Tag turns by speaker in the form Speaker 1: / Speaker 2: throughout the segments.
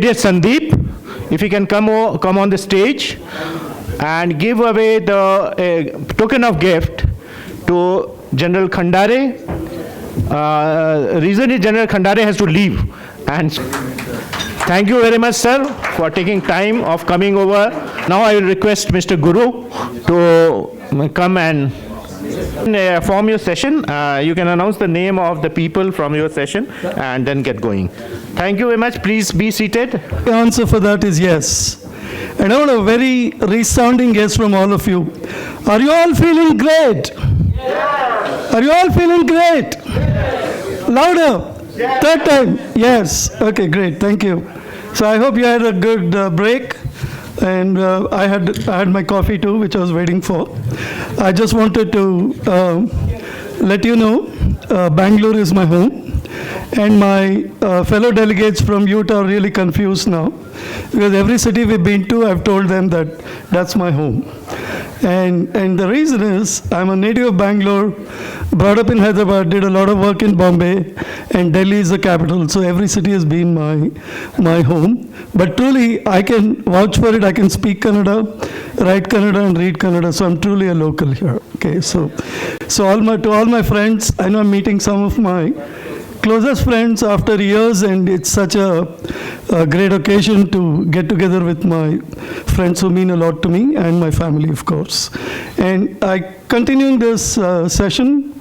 Speaker 1: immediate Sandeep, if he can come on the stage and give away the token of gift to General Khandare. Reason is General Khandare has to leave. And thank you very much, sir, for taking time of coming over. Now I will request Mr. Guru to come and form your session. You can announce the name of the people from your session and then get going. Thank you very much. Please be seated.
Speaker 2: The answer for that is yes. And I want a very resounding yes from all of you. Are you all feeling great? Yes. Are you all feeling great? Yes. Louder. Yes. Third time. Yes. Okay, great. Thank you. So I hope you had a good break. And I had my coffee too, which I was waiting for. I just wanted to let you know, Bangalore is my home. And my fellow delegates from Utah are really confused now, because every city we've been to, I've told them that that's my home. And the reason is, I'm a native of Bangalore, brought up in Hyderabad, did a lot of work in Bombay, and Delhi is the capital, so every city has been my home. But truly, I can vouch for it, I can speak Kannada, write Kannada, and read Kannada, so I'm truly a local here. Okay, so to all my friends, I know I'm meeting some of my closest friends after years, and it's such a great occasion to get together with my friends who mean a lot to me and my family, of course. And continuing this session,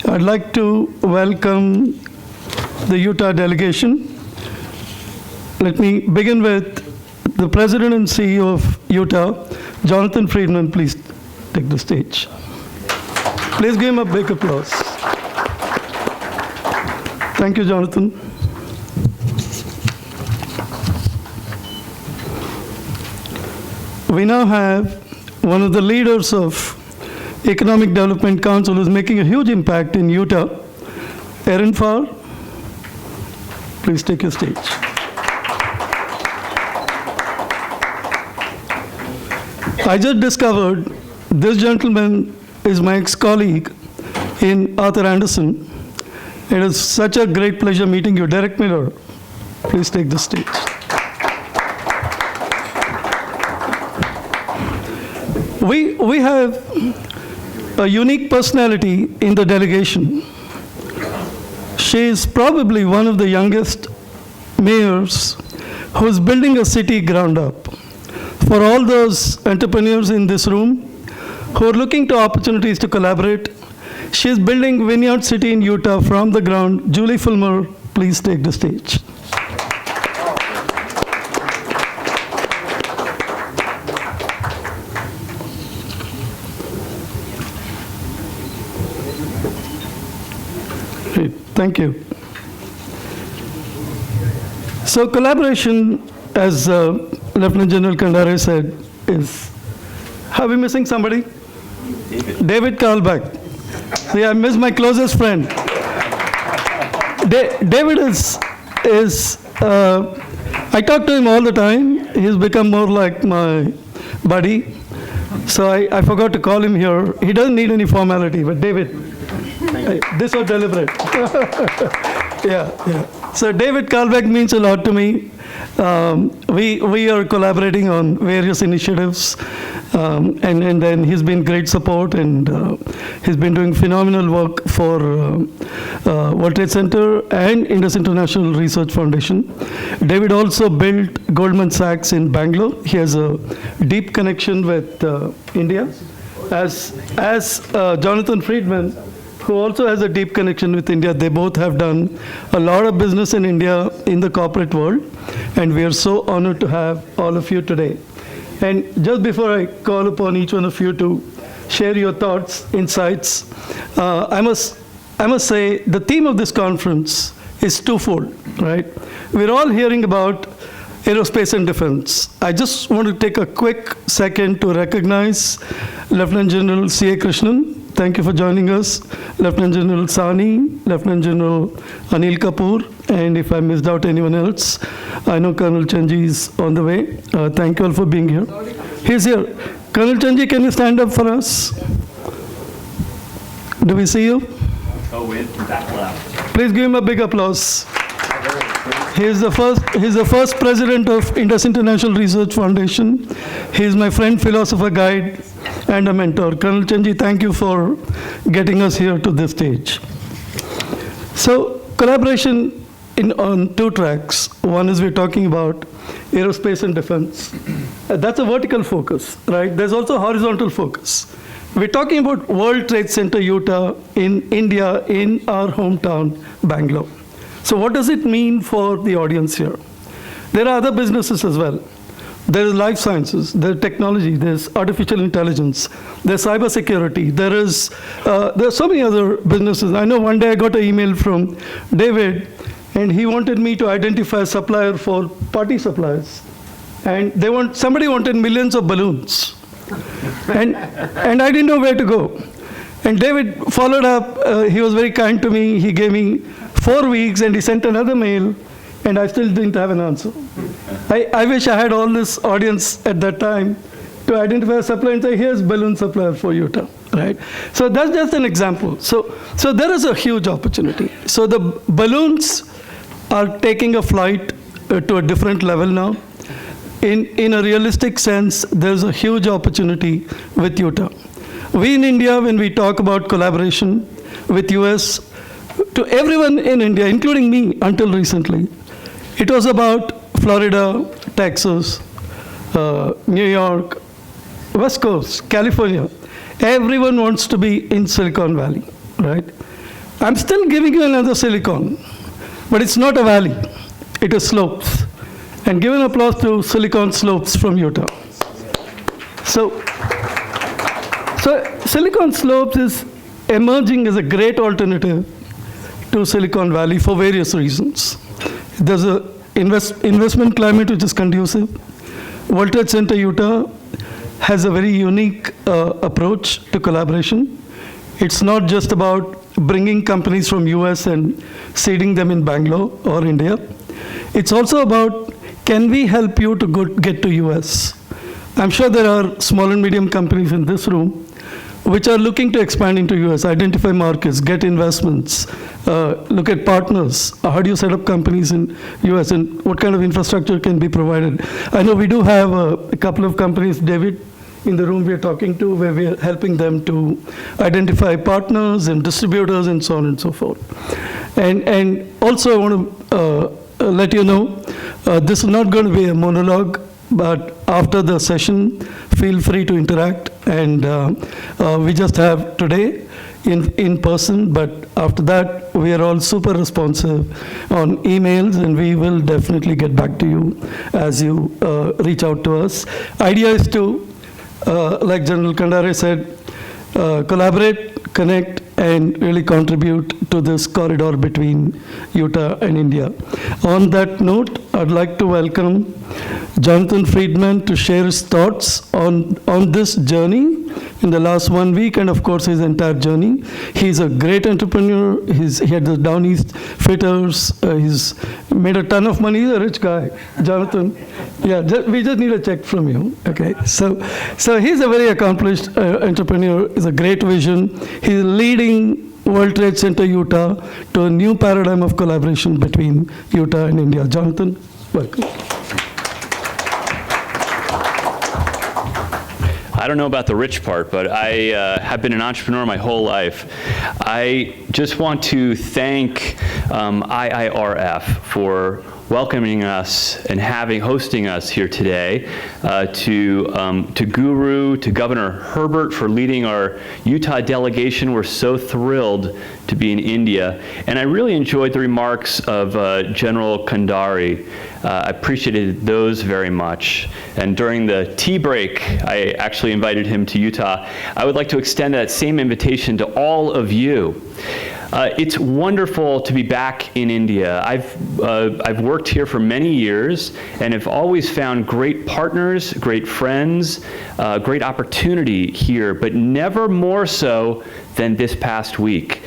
Speaker 2: I'd like to welcome the Utah delegation. Let me begin with the President and CEO of Utah, Jonathan Friedman. Please take the stage. Please give him a big applause. Thank you, Jonathan. We now have one of the leaders of Economic Development Council who's making a huge impact in Utah, Erin Farr. Please take your stage. I just discovered this gentleman is my ex-colleague in Arthur Andersen. It is such a great pleasure meeting you. Derek Miller, please take the stage. We have a unique personality in the delegation. She is probably one of the youngest mayors who's building a city ground up. For all those entrepreneurs in this room who are looking to opportunities to collaborate, she is building Vineyard City in Utah from the ground. Julie Fulmer, please take the stage. Great, thank you. So collaboration, as Lieutenant General Khandare said, is, are we missing somebody? David Karlbach. See, I miss my closest friend. David is I talk to him all the time. He's become more like my buddy. So I forgot to call him here. He doesn't need any formality, but David, this was deliberate. Yeah. So David Karlbach means a lot to me. We are collaborating on various initiatives, and then he's been great support, and he's been doing phenomenal work for World Trade Center and Indus International Research Foundation. David also built Goldman Sachs in Bangalore. He has a deep connection with India, as Jonathan Friedman, who also has a deep connection with India. They both have done a lot of business in India in the corporate world, and we are so honored to have all of you today. And just before I call upon each one of you to share your thoughts, insights, I must say the theme of this conference is twofold, right? We're all hearing about aerospace and defense. I just want to take a quick second to recognize Lieutenant General C.A. Krishnan. Thank you for joining us. Lieutenant General Sani, Lieutenant General Anil Kapoor, and if I missed out anyone else, I know Colonel Chanji is on the way. Thank you all for being here. He's here. Colonel Chanji, can you stand up for us? Do we see you?
Speaker 3: Oh, in back left.
Speaker 2: Please give him a big applause. He is the first president of Indus International Research Foundation. He is my friend, philosopher, guide, and a mentor. Colonel Chenji, thank you for getting us here to this stage. So, collaboration on two tracks. One is we're talking about aerospace and defense. That's a vertical focus, right? There's also a horizontal focus. We're talking about World Trade Center, Utah, in India, in our hometown, Bangalore. So what does it mean for the audience here? There are other businesses as well. There is life sciences, there's technology, there's artificial intelligence, there's cybersecurity, there's so many other businesses. I know one day I got an email from David, and he wanted me to identify a supplier for party supplies. And somebody wanted millions of balloons. And I didn't know where to go. And David followed up, he was very kind to me, he gave me 4 weeks, and he sent another mail, and I still didn't have an answer. I wish I had all this audience at that time to identify a supplier and say, here's balloon supplier for Utah, right? So that's just an example. So there is a huge opportunity. So the balloons are taking a flight to a different level now. In a realistic sense, there's a huge opportunity with Utah. We in India, when we talk about collaboration with US, to everyone in India, including me until recently, it was about Florida, Texas, New York, West Coast, California. Everyone wants to be in Silicon Valley, right? I'm still giving you another Silicon, but it's not a valley, it is slopes. And give an applause to Silicon Slopes from Utah. So Silicon Slopes is emerging as a great alternative to Silicon Valley for various reasons. There's an investment climate which is conducive. World Trade Center Utah has a very unique approach to collaboration. It's not just about bringing companies from US and seeding them in Bangalore or India. It's also about, can we help you to get to US? I'm sure there are small and medium companies in this room which are looking to expand into US, identify markets, get investments, look at partners. How do you set up companies in US, and what kind of infrastructure can be provided? I know we do have a couple of companies, David, in the room we are talking to, where we are helping them to identify partners and distributors and so on and so forth. And also I want to let you know, this is not going to be a monologue, but after the session, feel free to interact. And we just have today in person, but after that, we are all super responsive on emails, and we will definitely get back to you as you reach out to us. Idea is to, like General Kandare said, collaborate, connect, and really contribute to this corridor between Utah and India. On that note, I'd like to welcome Jonathan Friedman to share his thoughts on this journey in the last 1 week, and of course his entire journey. He's a great entrepreneur. He had the Down East Fitters. He's made a ton of money. He's a rich guy, Jonathan. Yeah, we just need a check from you. Okay, so he's a very accomplished entrepreneur. He's a great vision. He's leading World Trade Center Utah to a new paradigm of collaboration between Utah and India. Jonathan, welcome.
Speaker 3: I don't know about the rich part, but I have been an entrepreneur my whole life. I just want to thank IIRF for welcoming us and hosting us here today, to Guru, to Governor Herbert for leading our Utah delegation. We're so thrilled to be in India. And I really enjoyed the remarks of General Kandare. I appreciated those very much. And during the tea break, I actually invited him to Utah. I would like to extend that same invitation to all of you. It's wonderful to be back in India. I've worked here for many years and have always found great partners, great friends, great opportunity here, but never more so than this past week.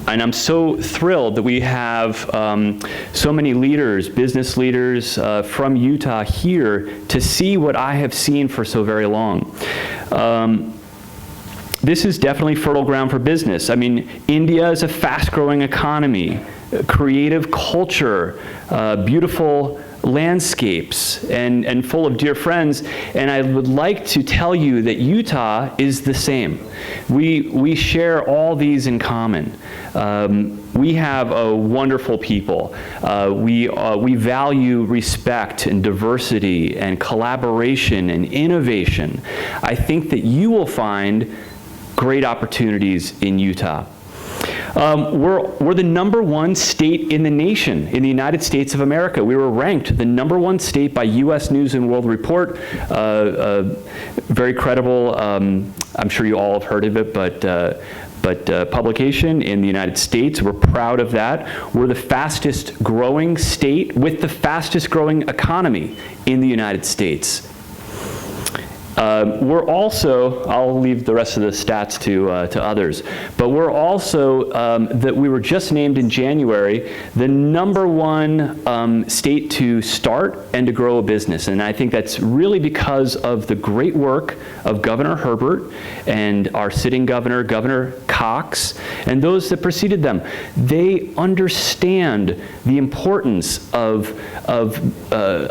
Speaker 3: And I'm so thrilled that we have so many leaders, business leaders from Utah here to see what I have seen for so very long. This is definitely fertile ground for business. I mean, India is a fast-growing economy. creative culture, beautiful landscapes, and full of dear friends. And I would like to tell you that Utah is the same. We share all these in common. We have a wonderful people. We value respect and diversity and collaboration and innovation. I think that you will find great opportunities in Utah. We're the #1 state in the nation, in the United States of America. We were ranked the #1 state by U.S. News and World Report. Very credible, I'm sure you all have heard of it, but publication in the United States. We're proud of that. We're the fastest growing state with the fastest growing economy in the United States. We're also, I'll leave the rest of the stats to others, but we're also, that we were just named in January, the #1 state to start and to grow a business. And I think that's really because of the great work of Governor Herbert and our sitting governor, Governor Cox, and those that preceded them. They understand the importance of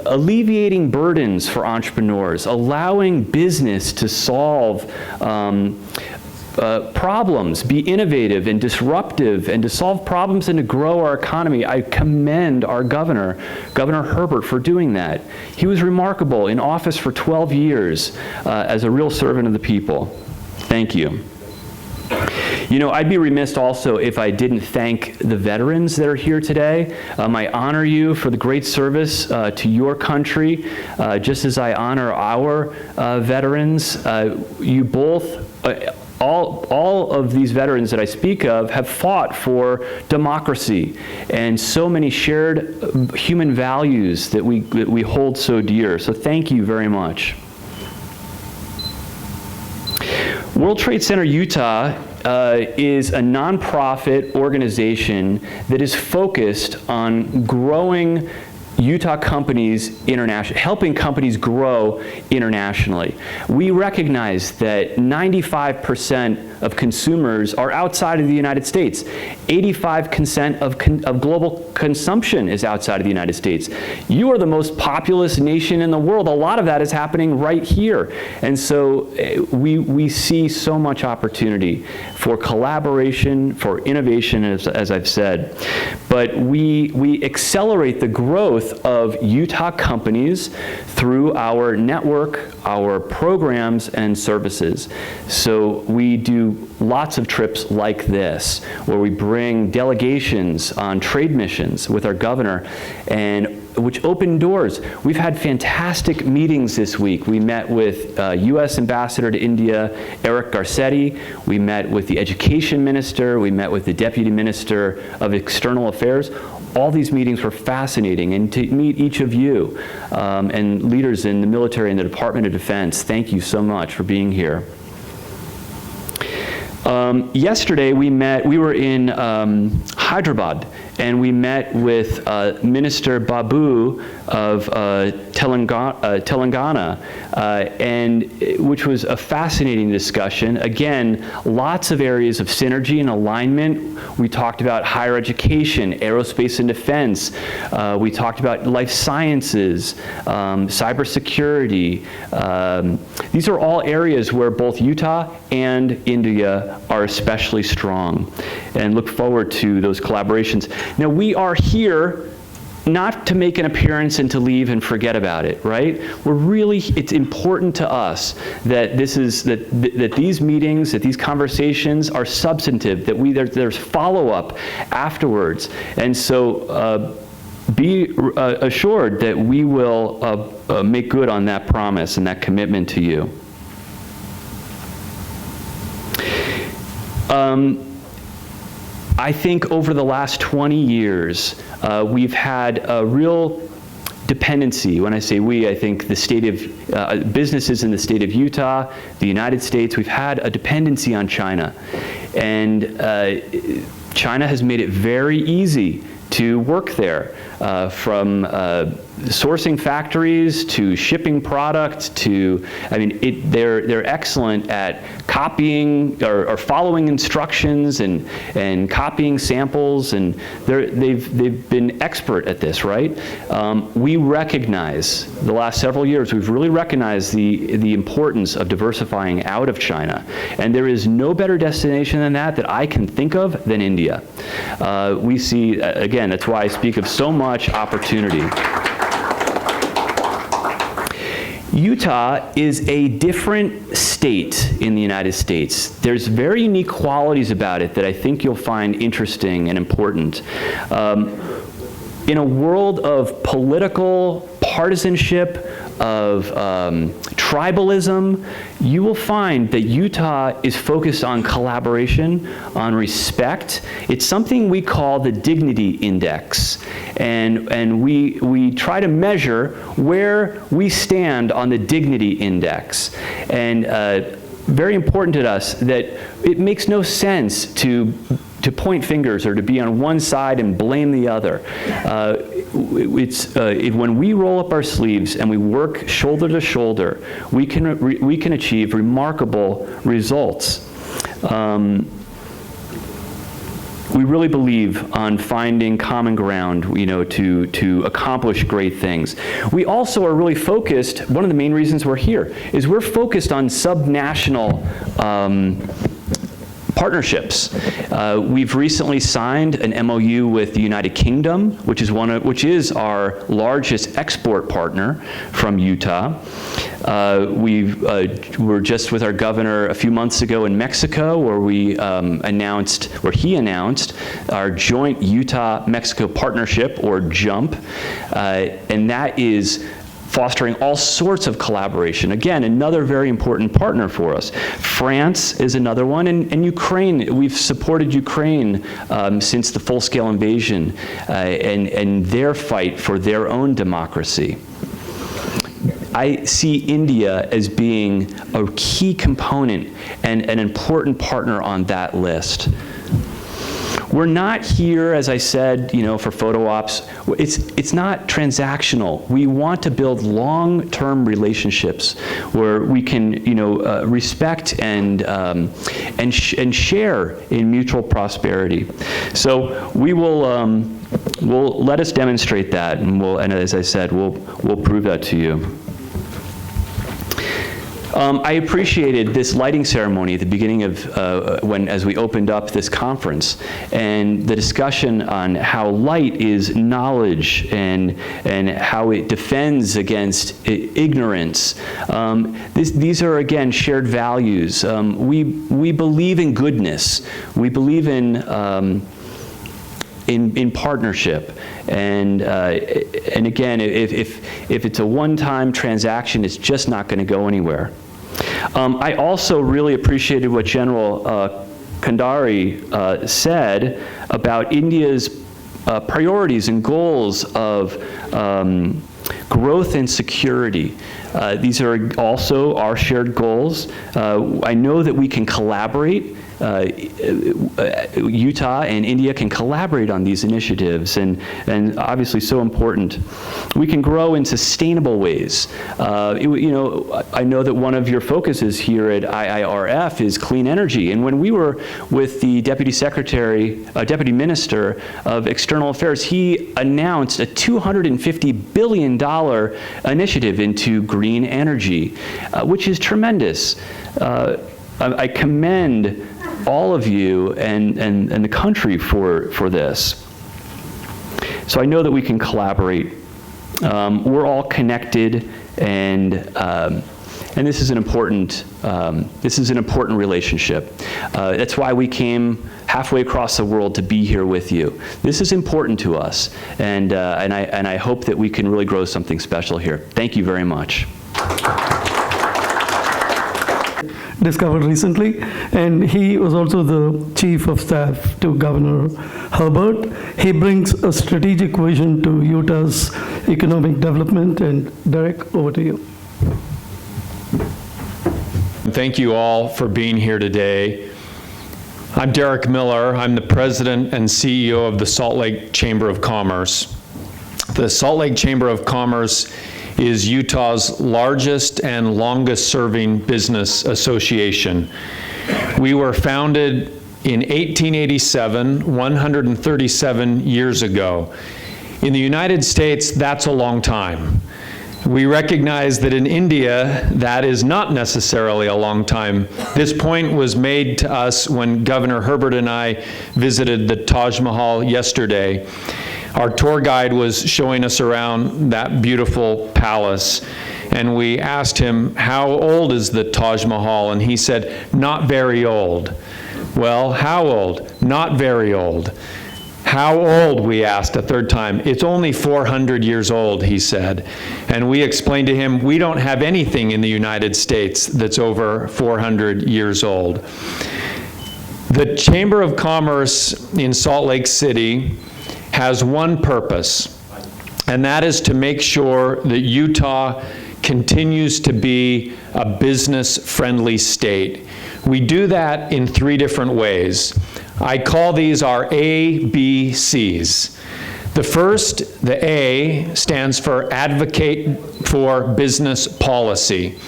Speaker 3: alleviating burdens for entrepreneurs, allowing business to solve problems, be innovative and disruptive, and to solve problems and to grow our economy. I commend our governor, Governor Herbert, for doing that. He was remarkable, in office for 12 years as a real servant of the people. Thank you. You know, I'd be remiss also if I didn't thank the veterans that are here today. I honor you for the great service to your country, just as I honor our veterans. You both, all of these veterans that I speak of have fought for democracy and so many shared human values that we hold so dear. So thank you very much. World Trade Center Utah is a nonprofit organization that is focused on growing Utah companies internationally, helping companies grow internationally. We recognize that 95% of consumers are outside of the United States. 85% of global consumption is outside of the United States. You are the most populous nation in the world. A lot of that is happening right here. And so we see so much opportunity for collaboration, for innovation, as I've said. But we accelerate the growth of Utah companies through our network, our programs and services. So we do lots of trips like this, where we bring delegations on trade missions with our governor, and which open doors. We've had fantastic meetings this week. We met with U.S. Ambassador to India, Eric Garcetti. We met with the Education Minister. We met with the Deputy Minister of External Affairs. All these meetings were fascinating, and to meet each of you and leaders in the military and the Department of Defense, thank you so much for being here. Yesterday we were in Hyderabad, and we met with Minister Babu of Telangana, and which was a fascinating discussion. Again, lots of areas of synergy and alignment. We talked about higher education, aerospace and defense. We talked about life sciences, cybersecurity. These are all areas where both Utah and India are especially strong, and look forward to those collaborations. Now, we are here not to make an appearance and to leave and forget about it, right? It's important to us that that these meetings, that these conversations are substantive, that there's follow-up afterwards. And so be assured that we will make good on that promise and that commitment to you. I think over the last 20 years, we've had a real dependency. When I say we, I think the state of businesses in the state of Utah, the United States, we've had a dependency on China. And China has made it very easy to work there, from sourcing factories to shipping product to, I mean, they're excellent at copying or following instructions and copying samples, and they've been expert at this, right? We recognize, the last several years, we've really recognized the importance of diversifying out of China, and there is no better destination than that I can think of than India. We see, again, that's why I speak of so much opportunity. Utah is a different state in the United States. There's very unique qualities about it that I think you'll find interesting and important. In a world of political partisanship, of tribalism, you will find that Utah is focused on collaboration, on respect. It's something we call the Dignity Index. And we try to measure where we stand on the Dignity Index. And very important to us that it makes no sense to point fingers or to be on one side and blame the other. When we roll up our sleeves and we work shoulder to shoulder, we can achieve remarkable results. We really believe on finding common ground, to accomplish great things. We also are really focused, one of the main reasons we're here, is we're focused on subnational partnerships. We've recently signed an MOU with the United Kingdom, which is our largest export partner from Utah. We were just with our governor a few months ago in Mexico, where he announced our joint Utah-Mexico partnership, or JUMP, and that is fostering all sorts of collaboration. Again, another very important partner for us. France is another one, and Ukraine. We've supported Ukraine since the full-scale invasion and their fight for their own democracy. I see India as being a key component and an important partner on that list. We're not here, as I said, for photo ops. It's not transactional. We want to build long-term relationships where we can, respect and share in mutual prosperity. So we will, let us demonstrate that, and as I said, we'll prove that to you. I appreciated this lighting ceremony at the beginning of as we opened up this conference, and the discussion on how light is knowledge and how it defends against ignorance. These are, again, shared values. We believe in goodness. We believe in partnership, and again, if it's a one-time transaction, it's just not going to go anywhere. I also really appreciated what General Kandari said about India's priorities and goals of growth and security. These are also our shared goals. I know that we can collaborate. Utah and India can collaborate on these initiatives, and obviously so important. We can grow in sustainable ways. I know that one of your focuses here at IIRF is clean energy, and when we were with the Deputy Minister of External Affairs, he announced a $250 billion initiative into green energy, which is tremendous. I commend all of you and the country for this. So I know that we can collaborate. We're all connected, and this is an important relationship. That's why we came halfway across the world to be here with you. This is important to us, and I hope that we can really grow something special here. Thank you very much.
Speaker 2: Discovered recently, and he was also the Chief of Staff to Governor Herbert. He brings a strategic vision to Utah's economic development. And Derek, over to you.
Speaker 4: Thank you all for being here today. I'm Derek Miller. I'm the President and CEO of the Salt Lake Chamber of Commerce. The Salt Lake Chamber of Commerce is Utah's largest and longest-serving business association. We were founded in 1887, 137 years ago. In the United States, that's a long time. We recognize that in India, that is not necessarily a long time. This point was made to us when Governor Herbert and I visited the Taj Mahal yesterday. Our tour guide was showing us around that beautiful palace, and we asked him, how old is the Taj Mahal? And he said, not very old. Well, how old? Not very old. How old, we asked a third time. It's only 400 years old, he said. And we explained to him, we don't have anything in the United States that's over 400 years old. The Chamber of Commerce in Salt Lake City has one purpose, and that is to make sure that Utah continues to be a business-friendly state. We do that in 3 different ways. I call these our ABCs. The first, the A, stands for Advocate for Business Policy.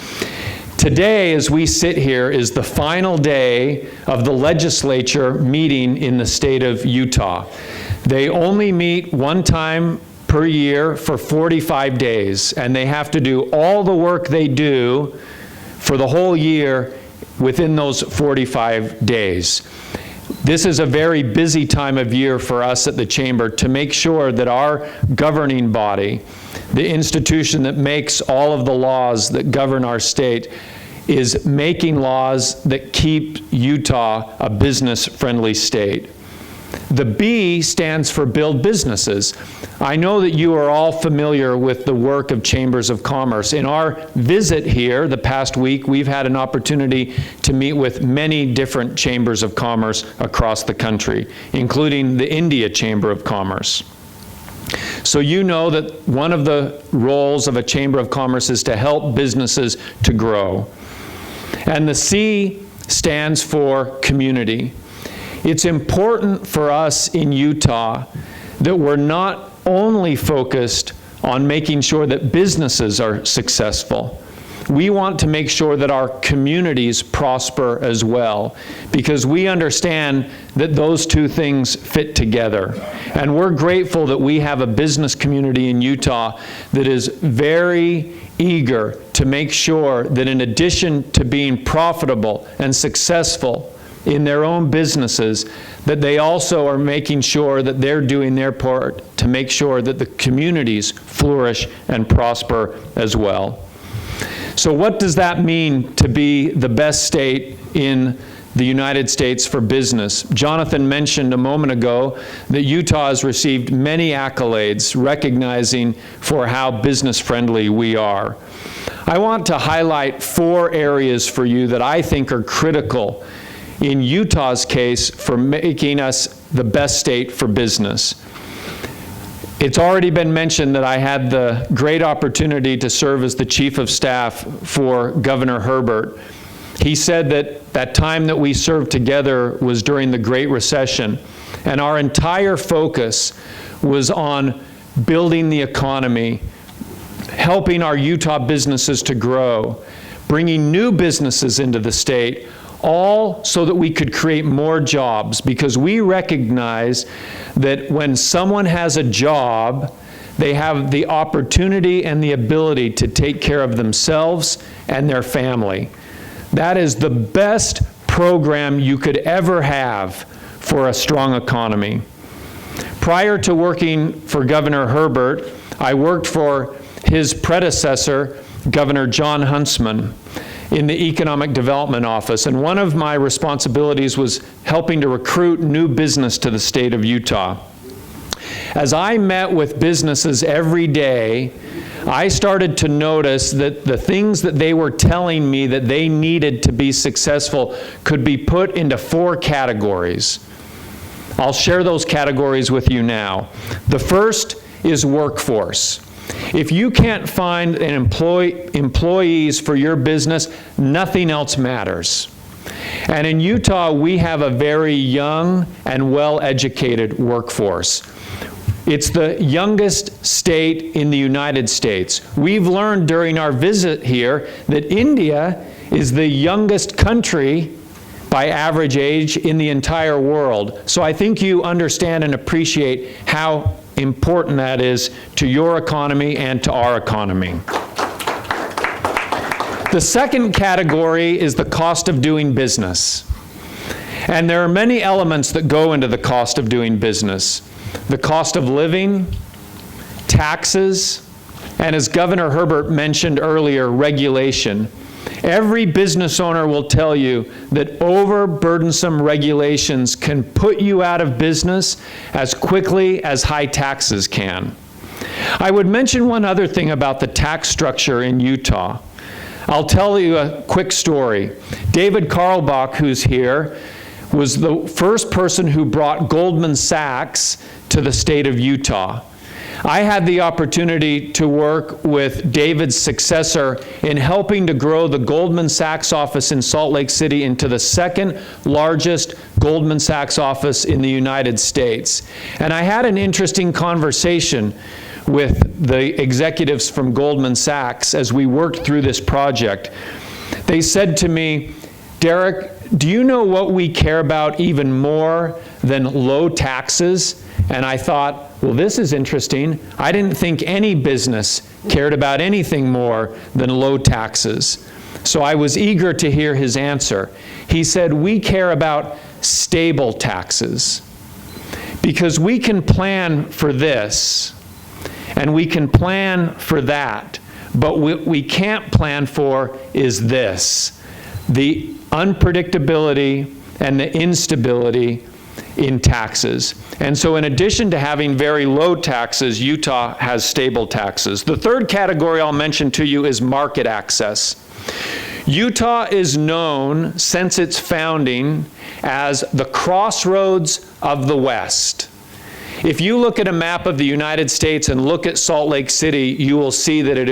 Speaker 4: Today, as we sit here, is the final day of the legislature meeting in the state of Utah. They only meet one time per year for 45 days, and they have to do all the work they do for the whole year within those 45 days. This is a very busy time of year for us at the Chamber to make sure that our governing body, the institution that makes all of the laws that govern our state, is making laws that keep Utah a business-friendly state. The B stands for build businesses. I know that you are all familiar with the work of chambers of commerce. In our visit here the past week, we've had an opportunity to meet with many different chambers of commerce across the country, including the India Chamber of Commerce. So you know that one of the roles of a chamber of commerce is to help businesses to grow. And the C stands for community. It's important for us in Utah that we're not only focused on making sure that businesses are successful. We want to make sure that our communities prosper as well, because we understand that those 2 things fit together. And we're grateful that we have a business community in Utah that is very eager to make sure that in addition to being profitable and successful in their own businesses, that they also are making sure that they're doing their part to make sure that the communities flourish and prosper as well. So what does that mean to be the best state in the United States for business? Jonathan mentioned a moment ago that Utah has received many accolades recognizing for how business-friendly we are. I want to highlight 4 areas for you that I think are critical in Utah's case for making us the best state for business. It's already been mentioned that I had the great opportunity to serve as the Chief of Staff for Governor Herbert. He said that that time that we served together was during the Great Recession, and our entire focus was on building the economy, helping our Utah businesses to grow, bringing new businesses into the state, all so that we could create more jobs, because we recognize that when someone has a job, they have the opportunity and the ability to take care of themselves and their family. That is the best program you could ever have for a strong economy. Prior to working for Governor Herbert, I worked for his predecessor, Governor John Huntsman, in the Economic Development Office, and one of my responsibilities was helping to recruit new business to the state of Utah. As I met with businesses every day, I started to notice that the things that they were telling me that they needed to be successful could be put into 4 categories. I'll share those categories with you now. The first is workforce. If you can't find an employees for your business, nothing else matters. And in Utah, we have a very young and well-educated workforce. It's the youngest state in the United States. We've learned during our visit here that India is the youngest country by average age in the entire world. So I think you understand and appreciate how important that is to your economy and to our economy. The second category is the cost of doing business. And there are many elements that go into the cost of doing business. The cost of living, taxes, and as Governor Herbert mentioned earlier, regulation. Every business owner will tell you that overburdensome regulations can put you out of business as quickly as high taxes can. I would mention one other thing about the tax structure in Utah. I'll tell you a quick story. David Karlbach, who's here, was the first person who brought Goldman Sachs to the state of Utah. I had the opportunity to work with David's successor in helping to grow the Goldman Sachs office in Salt Lake City into the second largest Goldman Sachs office in the United States. And I had an interesting conversation with the executives from Goldman Sachs as we worked through this project. They said to me, "Derek, do you know what we care about even more than low taxes?" And I thought, well, this is interesting. I didn't think any business cared about anything more than low taxes. So I was eager to hear his answer. He said, "We care about stable taxes, because we can plan for this and we can plan for that, but what we can't plan for is this, the unpredictability and the instability in taxes." And so in addition to having very low taxes, Utah has stable taxes. The third category I'll mention to you is market access. Utah is known since its founding as the crossroads of the West. If you look at a map of the United States and look at Salt Lake City, you will see that it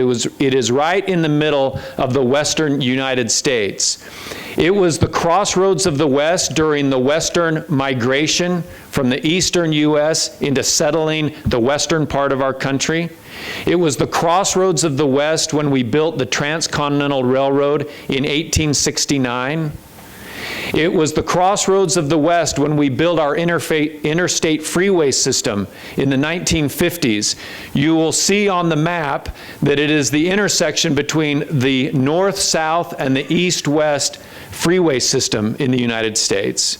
Speaker 4: is right in the middle of the western United States. It was the crossroads of the West during the Western migration from the eastern U.S. into settling the western part of our country. It was the crossroads of the West when we built the Transcontinental Railroad in 1869. It was the crossroads of the West when we built our interstate freeway system in the 1950s. You will see on the map that it is the intersection between the north-south and the east-west freeway system in the United States.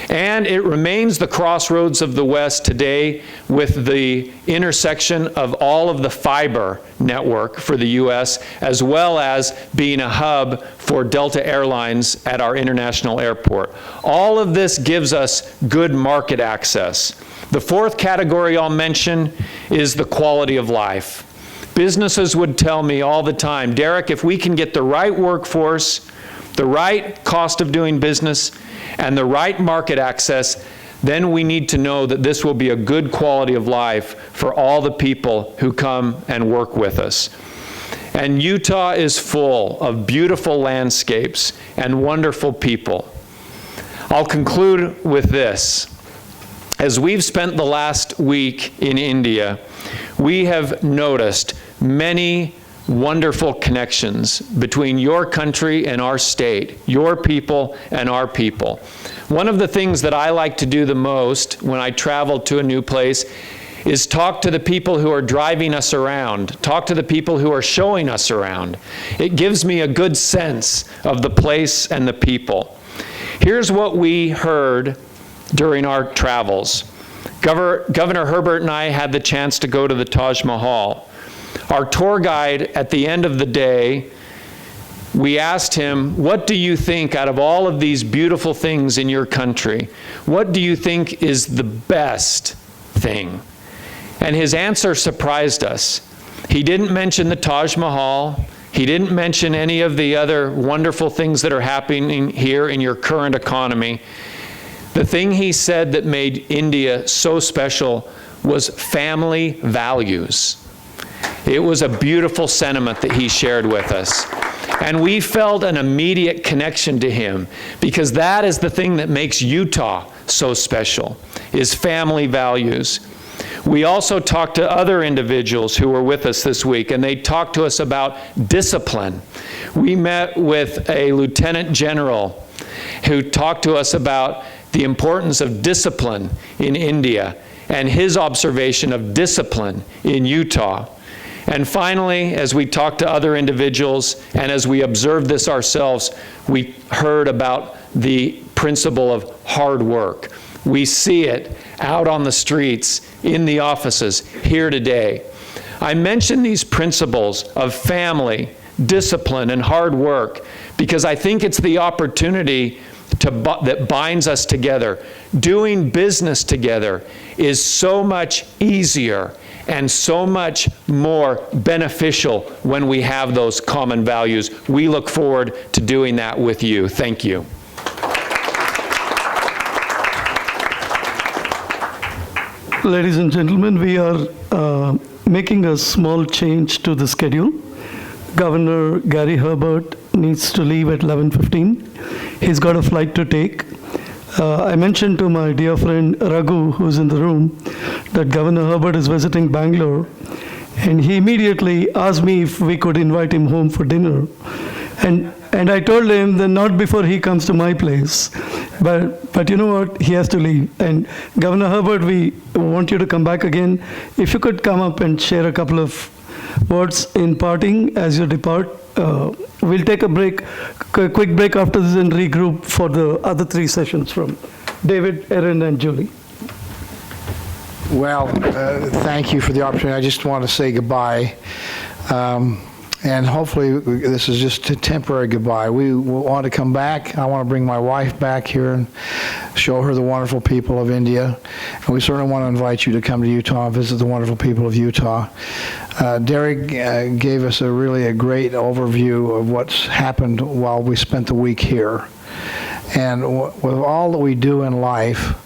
Speaker 4: And it remains the crossroads of the West today with the intersection of all of the fiber network for the U.S., as well as being a hub for Delta Airlines at our international airport. All of this gives us good market access. The fourth category I'll mention is the quality of life. Businesses would tell me all the time, "Derek, if we can get the right workforce, the right cost of doing business, and the right market access, then we need to know that this will be a good quality of life for all the people who come and work with us." And Utah is full of beautiful landscapes and wonderful people. I'll conclude with this. As we've spent the last week in India, we have noticed many wonderful connections between your country and our state, your people and our people. One of the things that I like to do the most when I travel to a new place is talk to the people who are driving us around, talk to the people who are showing us around. It gives me a good sense of the place and the people. Here's what we heard during our travels. Governor Herbert and I had the chance to go to the Taj Mahal. Our tour guide, at the end of the day, we asked him, "What do you think out of all of these beautiful things in your country, what do you think is the best thing?" And his answer surprised us. He didn't mention the Taj Mahal. He didn't mention any of the other wonderful things that are happening here in your current economy. The thing he said that made India so special was family values. It was a beautiful sentiment that he shared with us. And we felt an immediate connection to him, because that is the thing that makes Utah so special, is family values. We also talked to other individuals who were with us this week, and they talked to us about discipline. We met with a lieutenant general who talked to us about the importance of discipline in India and his observation of discipline in Utah. And finally, as we talked to other individuals and as we observed this ourselves, we heard about the principle of hard work. We see it out on the streets, in the offices, here today. I mention these principles of family, discipline, and hard work because I think it's the opportunity that binds us together. Doing business together is so much easier and so much more beneficial when we have those common values. We look forward to doing that with you. Thank you.
Speaker 2: Ladies and gentlemen, we are making a small change to the schedule. Governor Gary Herbert needs to leave at 11:15. He's got a flight to take. I mentioned to my dear friend Raghu, who's in the room, that Governor Herbert is visiting Bangalore, and he immediately asked me if we could invite him home for dinner. And I told him that not before he comes to my place. But you know what? He has to leave. And Governor Herbert, we want you to come back again. If you could come up and share a couple of words in parting as you depart. We'll take a quick break after this and regroup for the other three sessions from David, Erin, and Julie.
Speaker 5: Well, thank you for the opportunity. I just want to say goodbye. And hopefully this is just a temporary goodbye. We want to come back. I want to bring my wife back here and show her the wonderful people of India. And we certainly want to invite you to come to Utah and visit the wonderful people of Utah. Derek gave us a great overview of what's happened while we spent the week here. And with all that we do in life,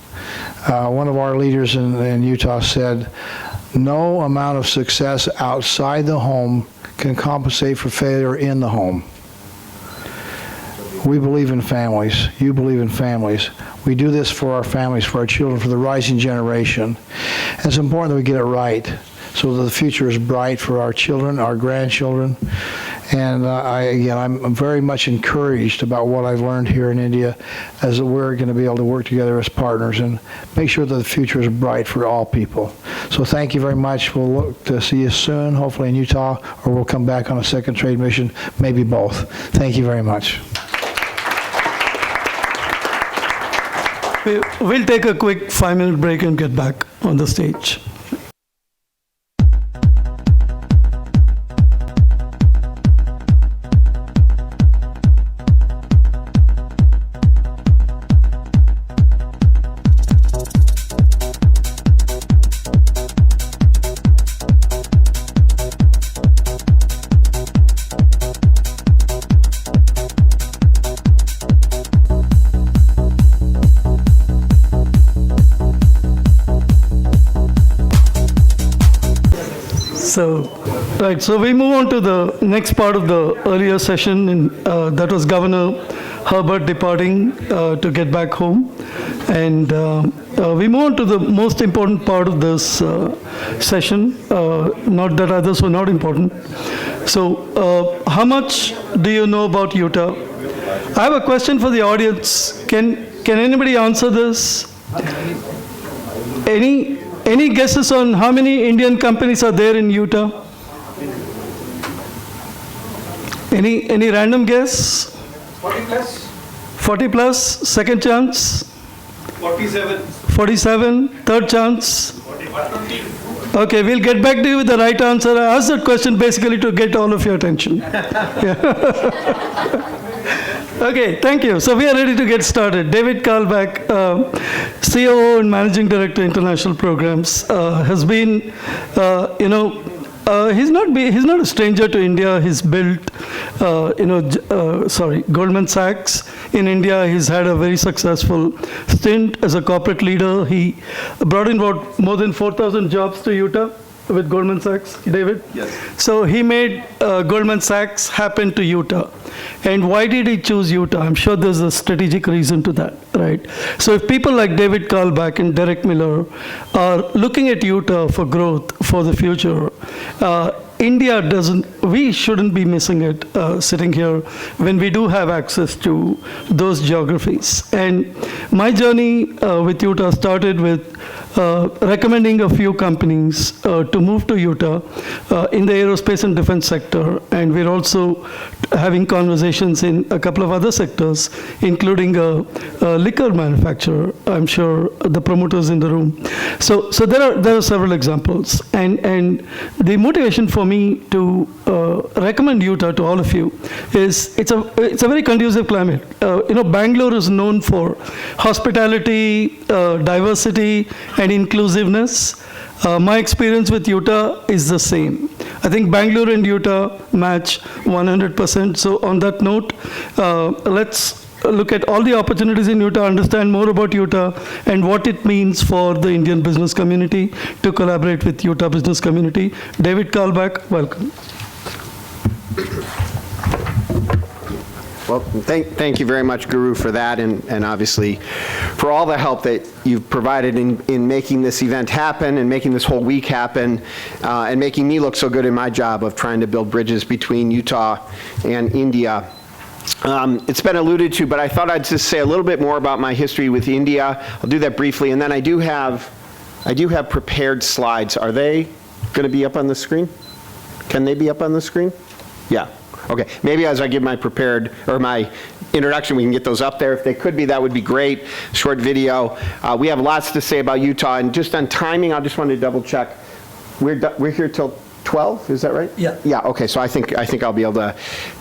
Speaker 5: one of our leaders in Utah said, no amount of success outside the home can compensate for failure in the home. We believe in families. You believe in families. We do this for our families, for our children, for the rising generation. And it's important that we get it right so that the future is bright for our children, our grandchildren. And I'm very much encouraged about what I've learned here in India, as we're going to be able to work together as partners and make sure that the future is bright for all people. So thank you very much. We'll look to see you soon, hopefully in Utah, or we'll come back on a second trade mission, maybe both. Thank you very much.
Speaker 2: We'll take a quick 5-minute break and get back on the stage. So we move on to the next part of the earlier session, and that was Governor Herbert departing to get back home. And we move on to the most important part of this session, not that others were not important. So how much do you know about Utah? I have a question for the audience. Can anybody answer this? Any guesses on how many Indian companies are there in Utah? Any random guess?
Speaker 6: 40 plus.
Speaker 2: 40 plus, second chance?
Speaker 6: 47.
Speaker 2: 47, third chance?
Speaker 6: 41.
Speaker 2: Okay, we'll get back to you with the right answer. I asked that question basically to get all of your attention. Okay, thank you. So we are ready to get started. David Kalbach, COO and Managing Director, International Programs, has been, he's not a stranger to India. He's built, Goldman Sachs in India. He's had a very successful stint as a corporate leader. He brought in more than 4,000 jobs to Utah. with Goldman Sachs, David?
Speaker 6: Yes.
Speaker 2: So he made Goldman Sachs happen to Utah. And why did he choose Utah? I'm sure there's a strategic reason to that, right? So if people like David Kalbach and Derek Miller are looking at Utah for growth for the future, India we shouldn't be missing it sitting here when we do have access to those geographies. And my journey with Utah started with recommending a few companies to move to Utah in the aerospace and defense sector. And we're also having conversations in a couple of other sectors, including a liquor manufacturer. I'm sure the promoters in the room. So there are several examples. And the motivation for me to recommend Utah to all of you is it's a very conducive climate. Bangalore is known for hospitality, diversity, and inclusiveness. My experience with Utah is the same. I think Bangalore and Utah match 100%. So on that note, let's look at all the opportunities in Utah, understand more about Utah and what it means for the Indian business community to collaborate with Utah business community. David Kalbach, welcome.
Speaker 7: Well, thank you very much, Guru, for that, and obviously for all the help that you've provided in making this event happen and making this whole week happen, and making me look so good in my job of trying to build bridges between Utah and India. It's been alluded to, but I thought I'd just say a little bit more about my history with India. I'll do that briefly, and then I do have prepared slides. Are they going to be up on the screen? Can they be up on the screen? Yeah. Okay, maybe as I give my my introduction, we can get those up there. If they could be, that would be great. Short video. We have lots to say about Utah, and just on timing, I just wanted to double check. We're here till 12, is that right?
Speaker 2: Yeah.
Speaker 7: Yeah, okay, so I think I'll be able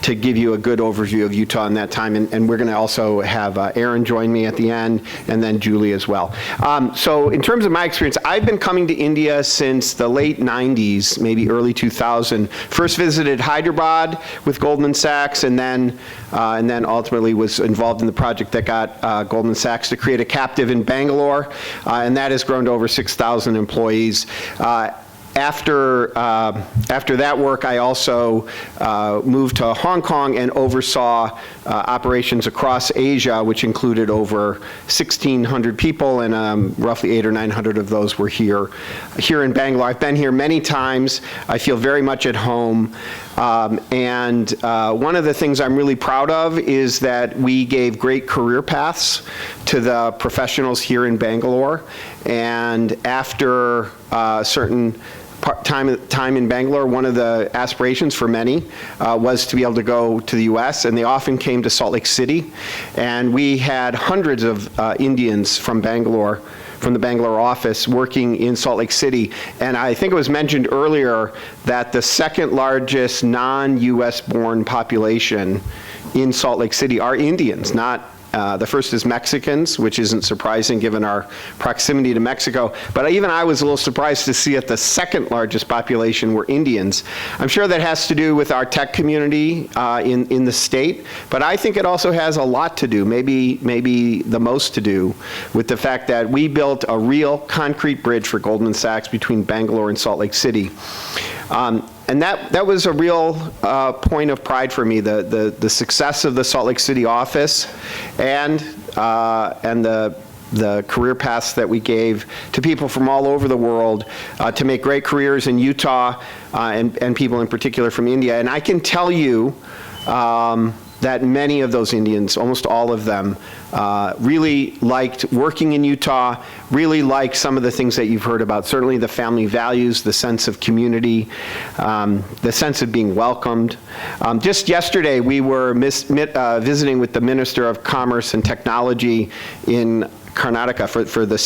Speaker 7: to give you a good overview of Utah in that time, and we're gonna also have Aaron join me at the end, and then Julie as well. So in terms of my experience, I've been coming to India since the late 90s, maybe early 2000. First visited Hyderabad with Goldman Sachs, and then ultimately was involved in the project that got Goldman Sachs to create a captive in Bangalore, and that has grown to over 6,000 employees. After that work, I also moved to Hong Kong and oversaw operations across Asia, which included over 1,600 people, and roughly 800 or 900 of those were here in Bangalore. I've been here many times. I feel very much at home. And one of the things I'm really proud of is that we gave great career paths to the professionals here in Bangalore. And after certain time in Bangalore, one of the aspirations for many was to be able to go to the US, and they often came to Salt Lake City. And we had hundreds of Indians from Bangalore, from the Bangalore office, working in Salt Lake City. And I think it was mentioned earlier that the second largest non-US born population in Salt Lake City are Indians, not the first is Mexicans, which isn't surprising given our proximity to Mexico. But even I was a little surprised to see that the second largest population were Indians. I'm sure that has to do with our tech community in the state, but I think it also has a lot to do, maybe the most to do, with the fact that we built a real concrete bridge for Goldman Sachs between Bangalore and Salt Lake City. And that was a real point of pride for me, the success of the Salt Lake City office and the career paths that we gave to people from all over the world to make great careers in Utah and people in particular from India. And I can tell you that many of those Indians, almost all of them, really liked working in Utah, really liked some of the things that you've heard about, certainly the family values, the sense of community, the sense of being welcomed. Just yesterday, we were visiting with the Minister of Commerce and Technology in Karnataka for the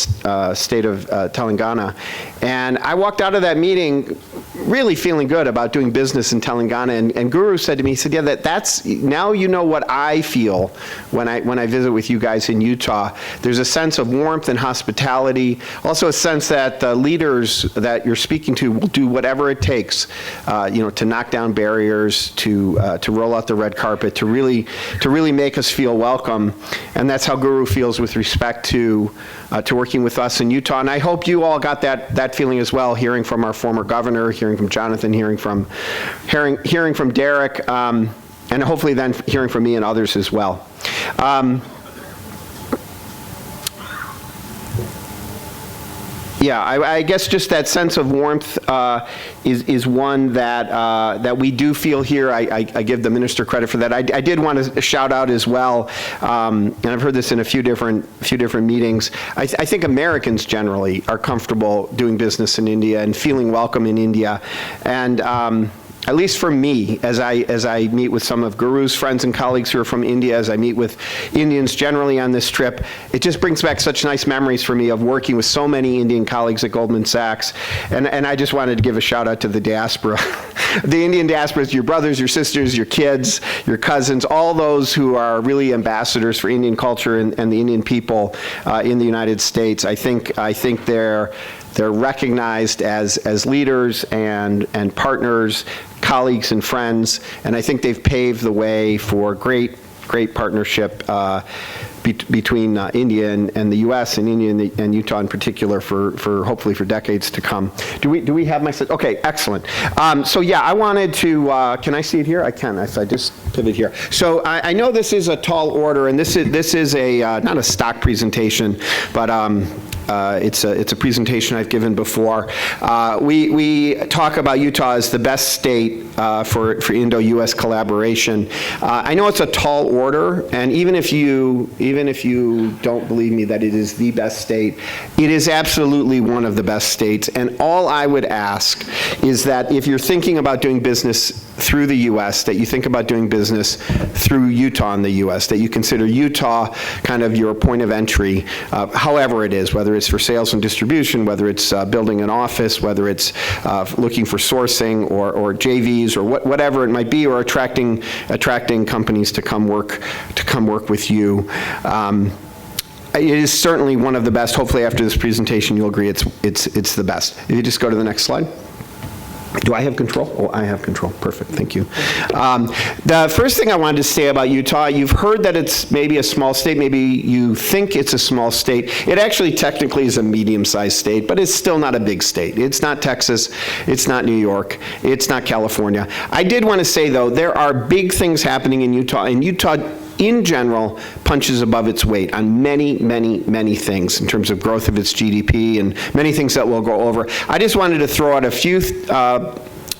Speaker 7: state of Telangana. And I walked out of that meeting really feeling good about doing business in Telangana. And Guru said to me, he said, yeah, that's, now you know what I feel when I visit with you guys in Utah. There's a sense of warmth and hospitality, also a sense that the leaders that you're speaking to will do whatever it takes, to knock down barriers, to roll out the red carpet, to really make us feel welcome. And that's how Guru feels with respect to to working with us in Utah. And I hope you all got that feeling as well, hearing from our former governor, hearing from Jonathan, hearing from Derek, and hopefully then hearing from me and others as well. Yeah, I guess just that sense of warmth is one that we do feel here. I give the minister credit for that. I did want to shout out as well, and I've heard this in a few different meetings. I think Americans generally are comfortable doing business in India and feeling welcome in India, and at least for me, as I meet with some of Guru's friends and colleagues who are from India, as I meet with Indians generally on this trip, it just brings back such nice memories for me of working with so many Indian colleagues at Goldman Sachs. And I just wanted to give a shout out to the diaspora. The Indian diaspora is your brothers, your sisters, your kids, your cousins, all those who are really ambassadors for Indian culture and the Indian people in the United States. I think they're recognized as leaders and partners, colleagues and friends, and I think they've paved the way for great partnership between India and the U.S. and India and Utah in particular for hopefully for decades to come. Do we have my slide? Okay, excellent. So yeah, I wanted to. Can I see it here? I can. I just pivot here. So I know this is a tall order, and this is a not a stock presentation, but. It's a presentation I've given before. We talk about Utah as the best state for Indo-US collaboration. I know it's a tall order, and even if you don't believe me that it is the best state, it is absolutely one of the best states. And all I would ask is that if you're thinking about doing business through the U.S., that you think about doing business through Utah in the U.S., that you consider Utah kind of your point of entry, however it is, whether it's for sales and distribution, whether it's building an office, whether it's looking for sourcing or JVs or whatever it might be, or attracting companies to come work with you. It is certainly one of the best. Hopefully after this presentation you'll agree it's the best. If you just go to the next slide. Do I have control? Oh, I have control. Perfect. Thank you. The first thing I wanted to say about Utah, you've heard that it's maybe a small state. Maybe you think it's a small state. It actually technically is a medium-sized state, but it's still not a big state. It's not Texas. It's not New York. It's not California. I did want to say, though, there are big things happening in Utah, and Utah in general punches above its weight on many, many, many things in terms of growth of its GDP and many things that we'll go over. I just wanted to throw out a few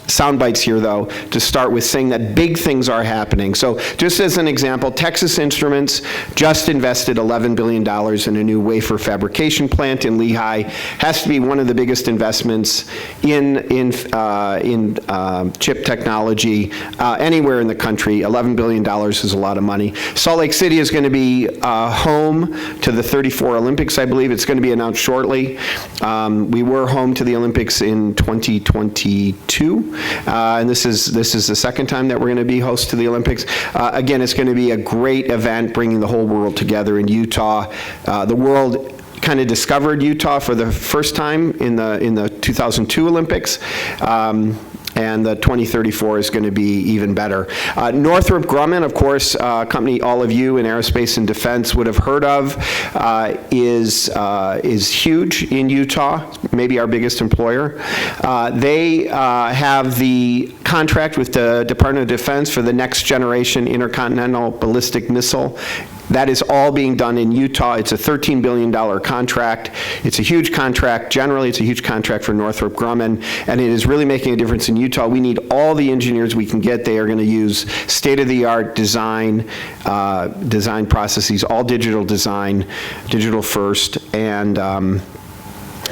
Speaker 7: sound bites here, though, to start with saying that big things are happening. So just as an example, Texas Instruments just invested $11 billion in a new wafer fabrication plant in Lehigh. Has to be one of the biggest investments in chip technology anywhere in the country. $11 billion is a lot of money. Salt Lake City is going to be home to the 34 Olympics, I believe. It's going to be announced shortly. We were home to the Olympics in 2022. And this is the second time that we're going to be host to the Olympics. Again, it's going to be a great event bringing the whole world together in Utah. The world kind of discovered Utah for the first time in the 2002 Olympics. And the 2034 is going to be even better. Northrop Grumman, of course, a company all of you in aerospace and defense would have heard of, is huge in Utah, maybe our biggest employer. They have the contract with the Department of Defense for the next generation intercontinental ballistic missile. That is all being done in Utah. It's a $13 billion contract. It's a huge contract. Generally, it's a huge contract for Northrop Grumman, and it is really making a difference in Utah. We need all the engineers we can get. They are going to use state-of-the-art design processes, all digital design, digital first, and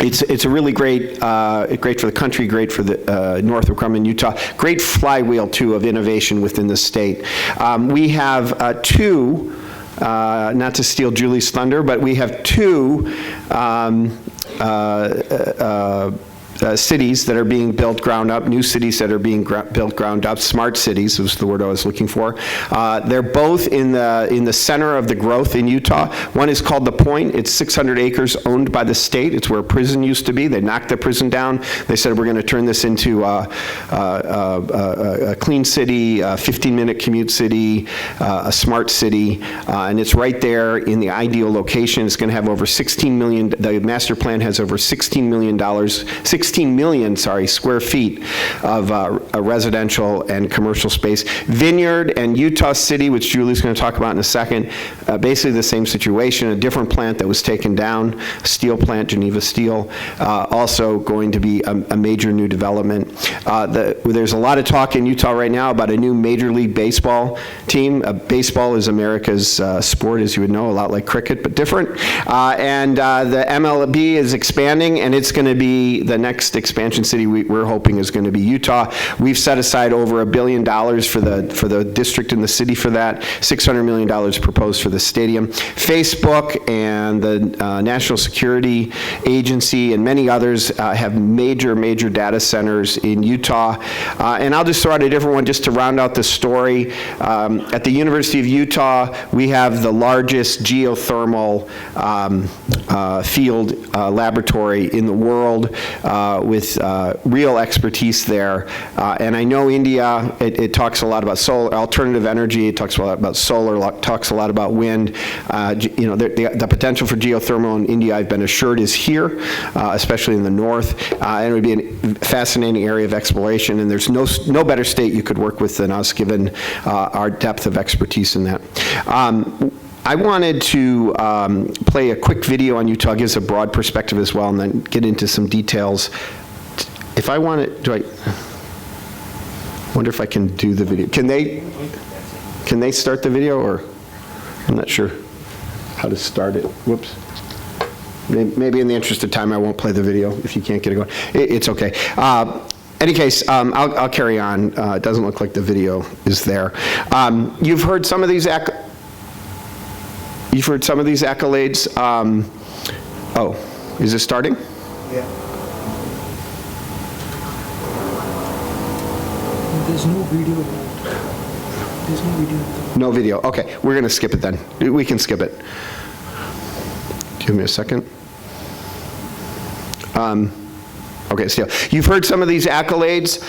Speaker 7: it's a really great for the country, great for the Northrop Grumman, Utah. Great flywheel, too, of innovation within the state. We have two. Not to steal Julie's thunder, but we have two cities that are being built ground up, new cities that are being built ground up, smart cities was the word I was looking for. They're both in the center of the growth in Utah. One is called The Point. It's 600 acres owned by the state. It's where a prison used to be. They knocked the prison down. They said, we're going to turn this into a clean city, a 15-minute commute city, a smart city, and it's right there in the ideal location. It's going to have over 16 million, the master plan has over $16 million square feet of a residential and commercial space. Vineyard and Utah City, which Julie's going to talk about in a second, basically the same situation, a different plant that was taken down, a steel plant, Geneva Steel, also going to be a major new development. There's a lot of talk in Utah right now about a new Major League Baseball team. Baseball is America's sport, as you would know, a lot like cricket, but different. And the MLB is expanding, and it's going to be the next expansion city we're hoping is going to be Utah. We've set aside over $1 billion for the district and the city for that, $600 million proposed for the stadium. Facebook and the National Security Agency and many others have major data centers in Utah. And I'll just throw out a different one just to round out the story. At the University of Utah, we have the largest geothermal field laboratory in the world with real expertise there. And I know India, it talks a lot about solar, alternative energy, it talks a lot about solar, talks a lot about wind. The potential for geothermal in India, I've been assured, is here, especially in the north. And it would be a fascinating area of exploration, and there's no better state you could work with than us, given our depth of expertise in that. I wanted to play a quick video on Utah, gives a broad perspective as well, and then get into some details. If I want it, I wonder if I can do the video. Can they start the video, or I'm not sure how to start it. Whoops. Maybe in the interest of time, I won't play the video if you can't get it going. It's okay. Any case, I'll carry on. It doesn't look like the video is there. You've heard some of these accolades. Oh, is it starting?
Speaker 8: Yeah. There's no video. There's no video.
Speaker 7: No video. Okay, we're going to skip it then. We can skip it. Give me a second. Okay, still. You've heard some of these accolades.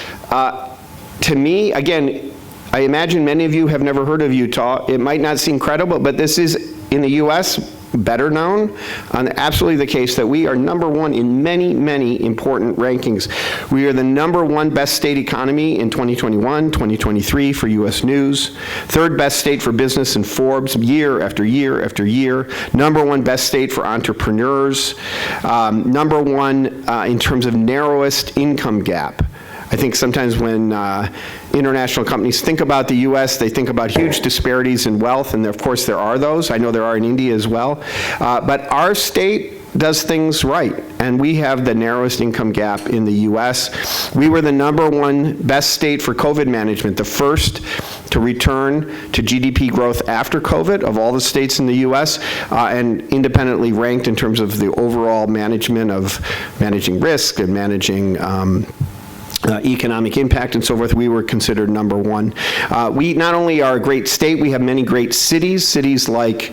Speaker 7: To me, again, I imagine many of you have never heard of Utah. It might not seem credible, but this is, in the U.S., better known, and absolutely the case that we are #1 in many important rankings. We are the #1 best state economy in 2021, 2023 for U.S. News, 3rd best state for business in Forbes year after year after year, #1 best state for entrepreneurs, #1 in terms of narrowest income gap. I think sometimes when international companies think about the U.S., they think about huge disparities in wealth, and of course there are those. I know there are in India as well. But our state does things right, and we have the narrowest income gap in the U.S. We were the #1 best state for COVID management, the first to return to GDP growth after COVID of all the states in the U.S., and independently ranked in terms of the overall management of managing risk and managing economic impact and so forth. We were considered #1. We not only are a great state, we have many great cities. Cities like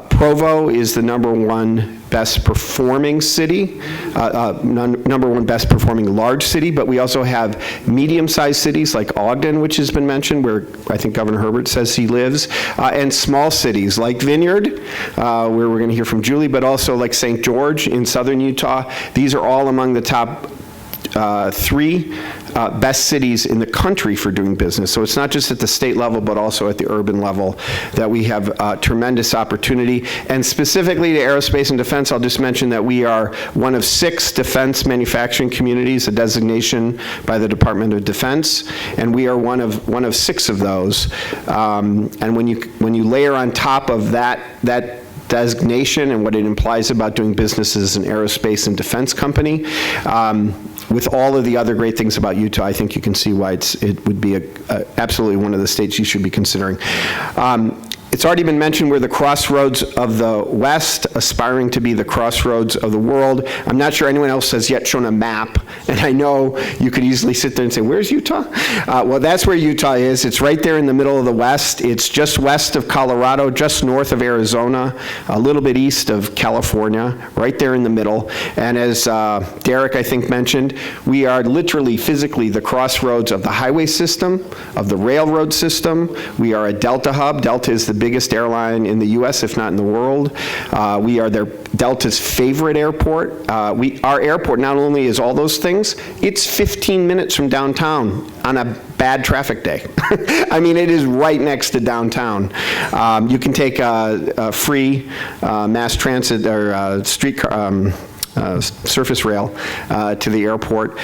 Speaker 7: Provo is the #1 best performing city, #1 best performing large city, but we also have medium-sized cities like Ogden, which has been mentioned, where I think Governor Herbert says he lives, and small cities like Vineyard, where we're going to hear from Julie, but also like St. George in southern Utah. These are all among the top 3 best cities in the country for doing business. So it's not just at the state level, but also at the urban level that we have tremendous opportunity. And specifically to aerospace and defense, I'll just mention that we are one of 6 defense manufacturing communities, a designation by the Department of Defense, and we are one of 6 of those. And when you layer on top of that designation and what it implies about doing business as an aerospace and defense company, with all of the other great things about Utah, I think you can see why it would be absolutely one of the states you should be considering. It's already been mentioned we're the crossroads of the West, aspiring to be the crossroads of the world. I'm not sure anyone else has yet shown a map, and I know you could easily sit there and say, where's Utah? Well, that's where Utah is. It's right there in the middle of the West. It's just west of Colorado, just north of Arizona, a little bit east of California, right there in the middle. And as Derek, I think, mentioned, we are literally, physically, the crossroads of the highway system, of the railroad system. We are a Delta hub. Delta is the biggest airline in the U.S., if not in the world. We are Delta's favorite airport. Our airport not only is all those things, it's 15 minutes from downtown on a bad traffic day. I mean, it is right next to downtown. You can take a free mass transit or streetcar, surface rail to the airport.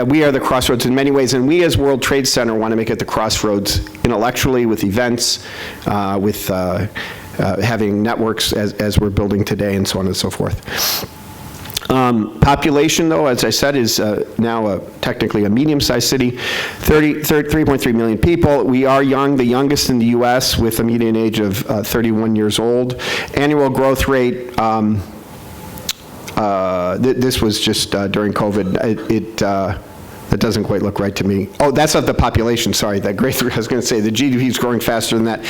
Speaker 7: We are the crossroads in many ways, and we as World Trade Center want to make it the crossroads intellectually, with events, with having networks as we're building today, and so on and so forth. Population, though, as I said, is now technically a medium-sized city, 3.3 million people. We are young, the youngest in the U.S., with a median age of 31 years old. Annual growth rate, this was just during COVID. That doesn't quite look right to me. Oh, that's not the population, sorry. That growth rate, I was going to say, the GDP is growing faster than that.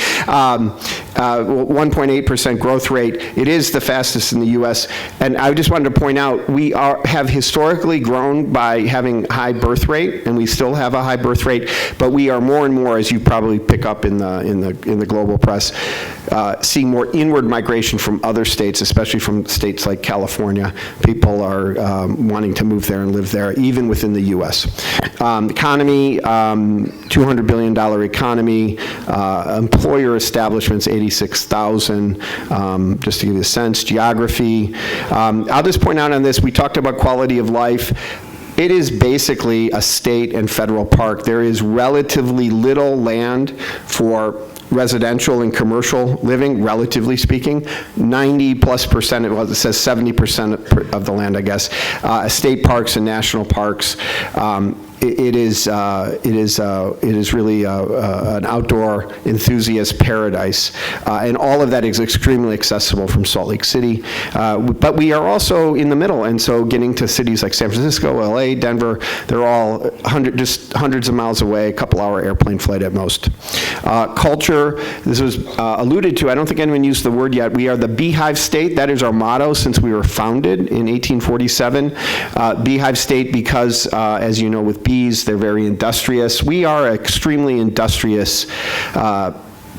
Speaker 7: 1.8% growth rate. It is the fastest in the U.S. And I just wanted to point out, we have historically grown by having high birth rate, and we still have a high birth rate, but we are more and more, as you probably pick up in the global press, seeing more inward migration from other states, especially from states like California. People are wanting to move there and live there, even within the U.S. Economy, $200 billion economy. Employer establishments, 86,000, just to give you a sense. Geography. I'll just point out on this, we talked about quality of life. It is basically a state and federal park. There is relatively little land for residential and commercial living, relatively speaking. 90+%, well, it says 70% of the land, I guess. State parks and national parks. It is really an outdoor enthusiast paradise, and all of that is extremely accessible from Salt Lake City. But we are also in the middle, and so getting to cities like San Francisco, LA, Denver, they're all just hundreds of miles away, a couple-hour airplane flight at most. Culture, this was alluded to. I don't think anyone used the word yet. We are the Beehive State. That is our motto since we were founded in 1847. Beehive State because, as you know, with bees, they're very industrious. We are extremely industrious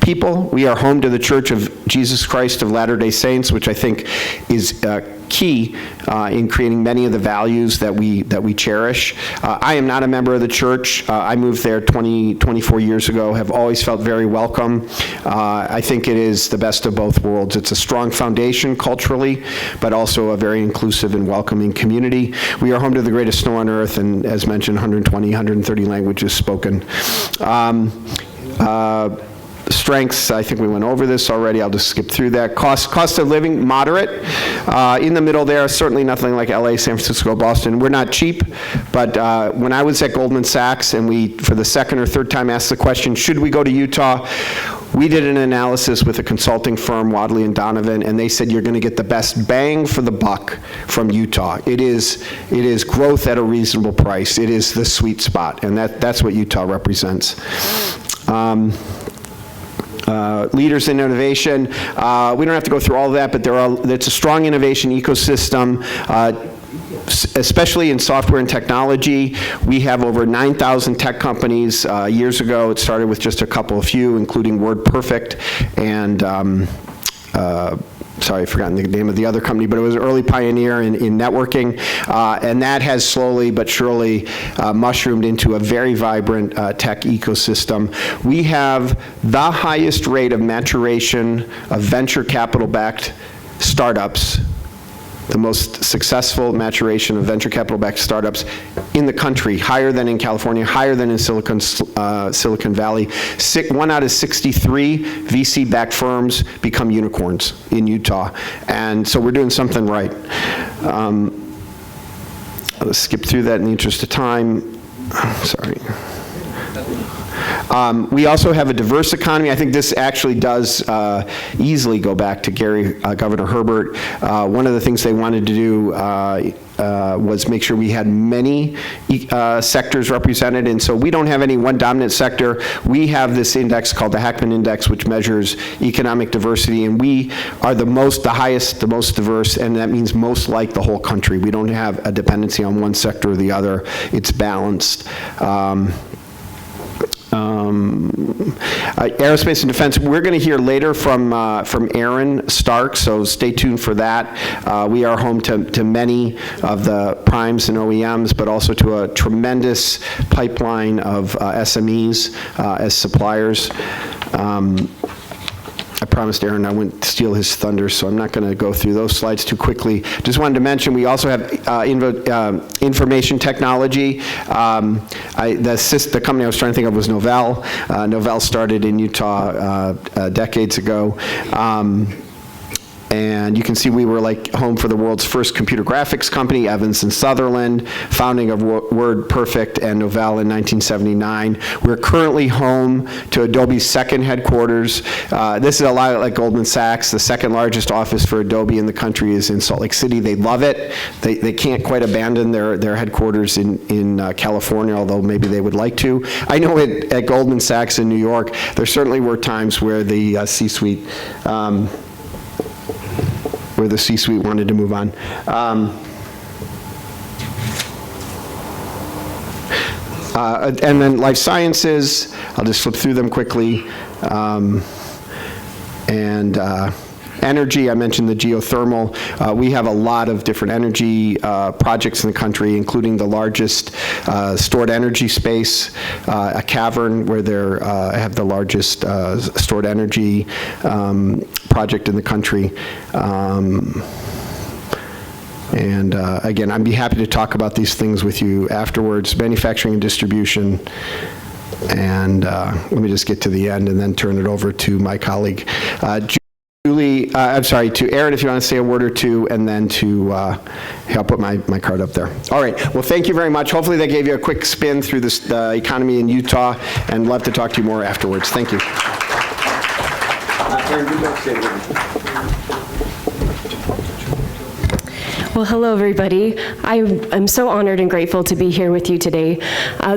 Speaker 7: people. We are home to the Church of Jesus Christ of Latter-day Saints, which I think is key in creating many of the values that we cherish. I am not a member of the church. I moved there 24 years ago, have always felt very welcome. I think it is the best of both worlds. It's a strong foundation culturally, but also a very inclusive and welcoming community. We are home to the greatest snow on earth, and as mentioned, 130 languages spoken. Strengths, I think we went over this already. I'll just skip through that. Cost of living, moderate. In the middle there, certainly nothing like LA, San Francisco, Boston. We're not cheap, but when I was at Goldman Sachs and we, for the second or third time, asked the question, should we go to Utah? We did an analysis with a consulting firm, Wadley and Donovan, and they said you're going to get the best bang for the buck from Utah. It is growth at a reasonable price. It is the sweet spot, and that's what Utah represents. Leaders in innovation. We don't have to go through all of that, but it's a strong innovation ecosystem, especially in software and technology. We have over 9,000 tech companies. Years ago, it started with just a few, including WordPerfect and sorry, I've forgotten the name of the other company, but it was an early pioneer in networking, and that has slowly but surely mushroomed into a very vibrant tech ecosystem. We have the highest rate of maturation of venture capital-backed startups, the most successful maturation of venture capital-backed startups in the country, higher than in California, higher than in Silicon Valley. 1 out of 63 VC-backed firms become unicorns in Utah, and so we're doing something right. Let's skip through that in the interest of time. Sorry. We also have a diverse economy. I think this actually does easily go back to Governor Herbert. One of the things they wanted to do was make sure we had many sectors represented, and so we don't have any one dominant sector. We have this index called the Hackman Index, which measures economic diversity, and we are the highest, the most diverse, and that means most like the whole country. We don't have a dependency on one sector or the other. It's balanced. Aerospace and defense, we're going to hear later from Aaron Stark, so stay tuned for that. We are home to many of the primes and OEMs, but also to a tremendous pipeline of SMEs as suppliers. I promised Aaron I wouldn't steal his thunder, so I'm not going to go through those slides too quickly. Just wanted to mention we also have information technology. The company I was trying to think of was Novell. Novell started in Utah decades ago. And you can see we were like home for the world's first computer graphics company, Evans and Sutherland, founding of WordPerfect and Novell in 1979. We're currently home to Adobe's second headquarters. This is a lot like Goldman Sachs. The second largest office for Adobe in the country is in Salt Lake City. They love it. They can't quite abandon their headquarters in California, although maybe they would like to. I know at Goldman Sachs in New York, there certainly were times where the C-suite wanted to move on. And then life sciences, I'll just flip through them quickly. Energy, I mentioned the geothermal. We have a lot of different energy projects in the country, including the largest stored energy space, a cavern where they have the largest stored energy project in the country. Again, I'd be happy to talk about these things with you afterwards, manufacturing and distribution. And let me just get to the end and then turn it over to my colleague. To Aaron, if you want to say a word or two, and then to, I'll put my card up there. All right, well, thank you very much. Hopefully that gave you a quick spin through the economy in Utah, and love to talk to you more afterwards. Thank you. Aaron, you don't say anything.
Speaker 9: Well, hello, everybody. I'm so honored and grateful to be here with you today.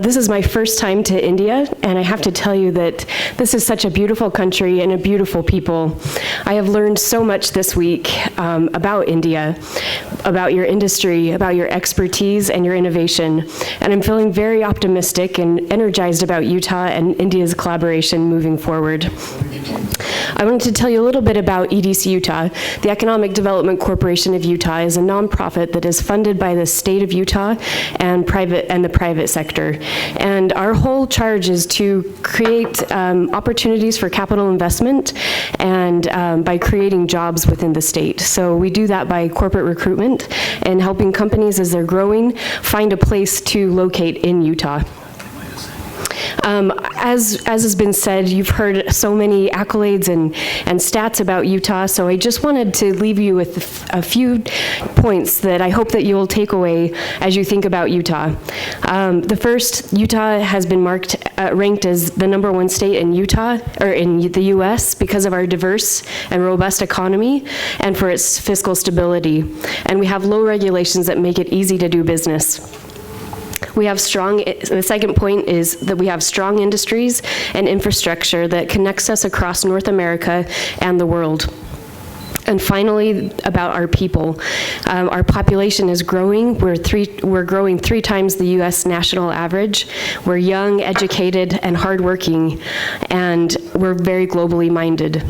Speaker 9: This is my first time to India, and I have to tell you that this is such a beautiful country and a beautiful people. I have learned so much this week about India, about your industry, about your expertise and your innovation, and I'm feeling very optimistic and energized about Utah and India's collaboration moving forward. I wanted to tell you a little bit about EDC Utah. The Economic Development Corporation of Utah is a nonprofit that is funded by the state of Utah and the private sector. And our whole charge is to create opportunities for capital investment and by creating jobs within the state. So we do that by corporate recruitment and helping companies as they're growing find a place to locate in Utah. As has been said, you've heard so many accolades and stats about Utah, so I just wanted to leave you with a few points that I hope that you'll take away as you think about Utah. The first, Utah has been ranked as the #1 state in the U.S. because of our diverse and robust economy and for its fiscal stability. And we have low regulations that make it easy to do business. The second point is that we have strong industries and infrastructure that connects us across North America and the world. And finally, about our people. Our population is growing. We're growing 3 times the U.S. national average. We're young, educated, and hardworking, and we're very globally minded.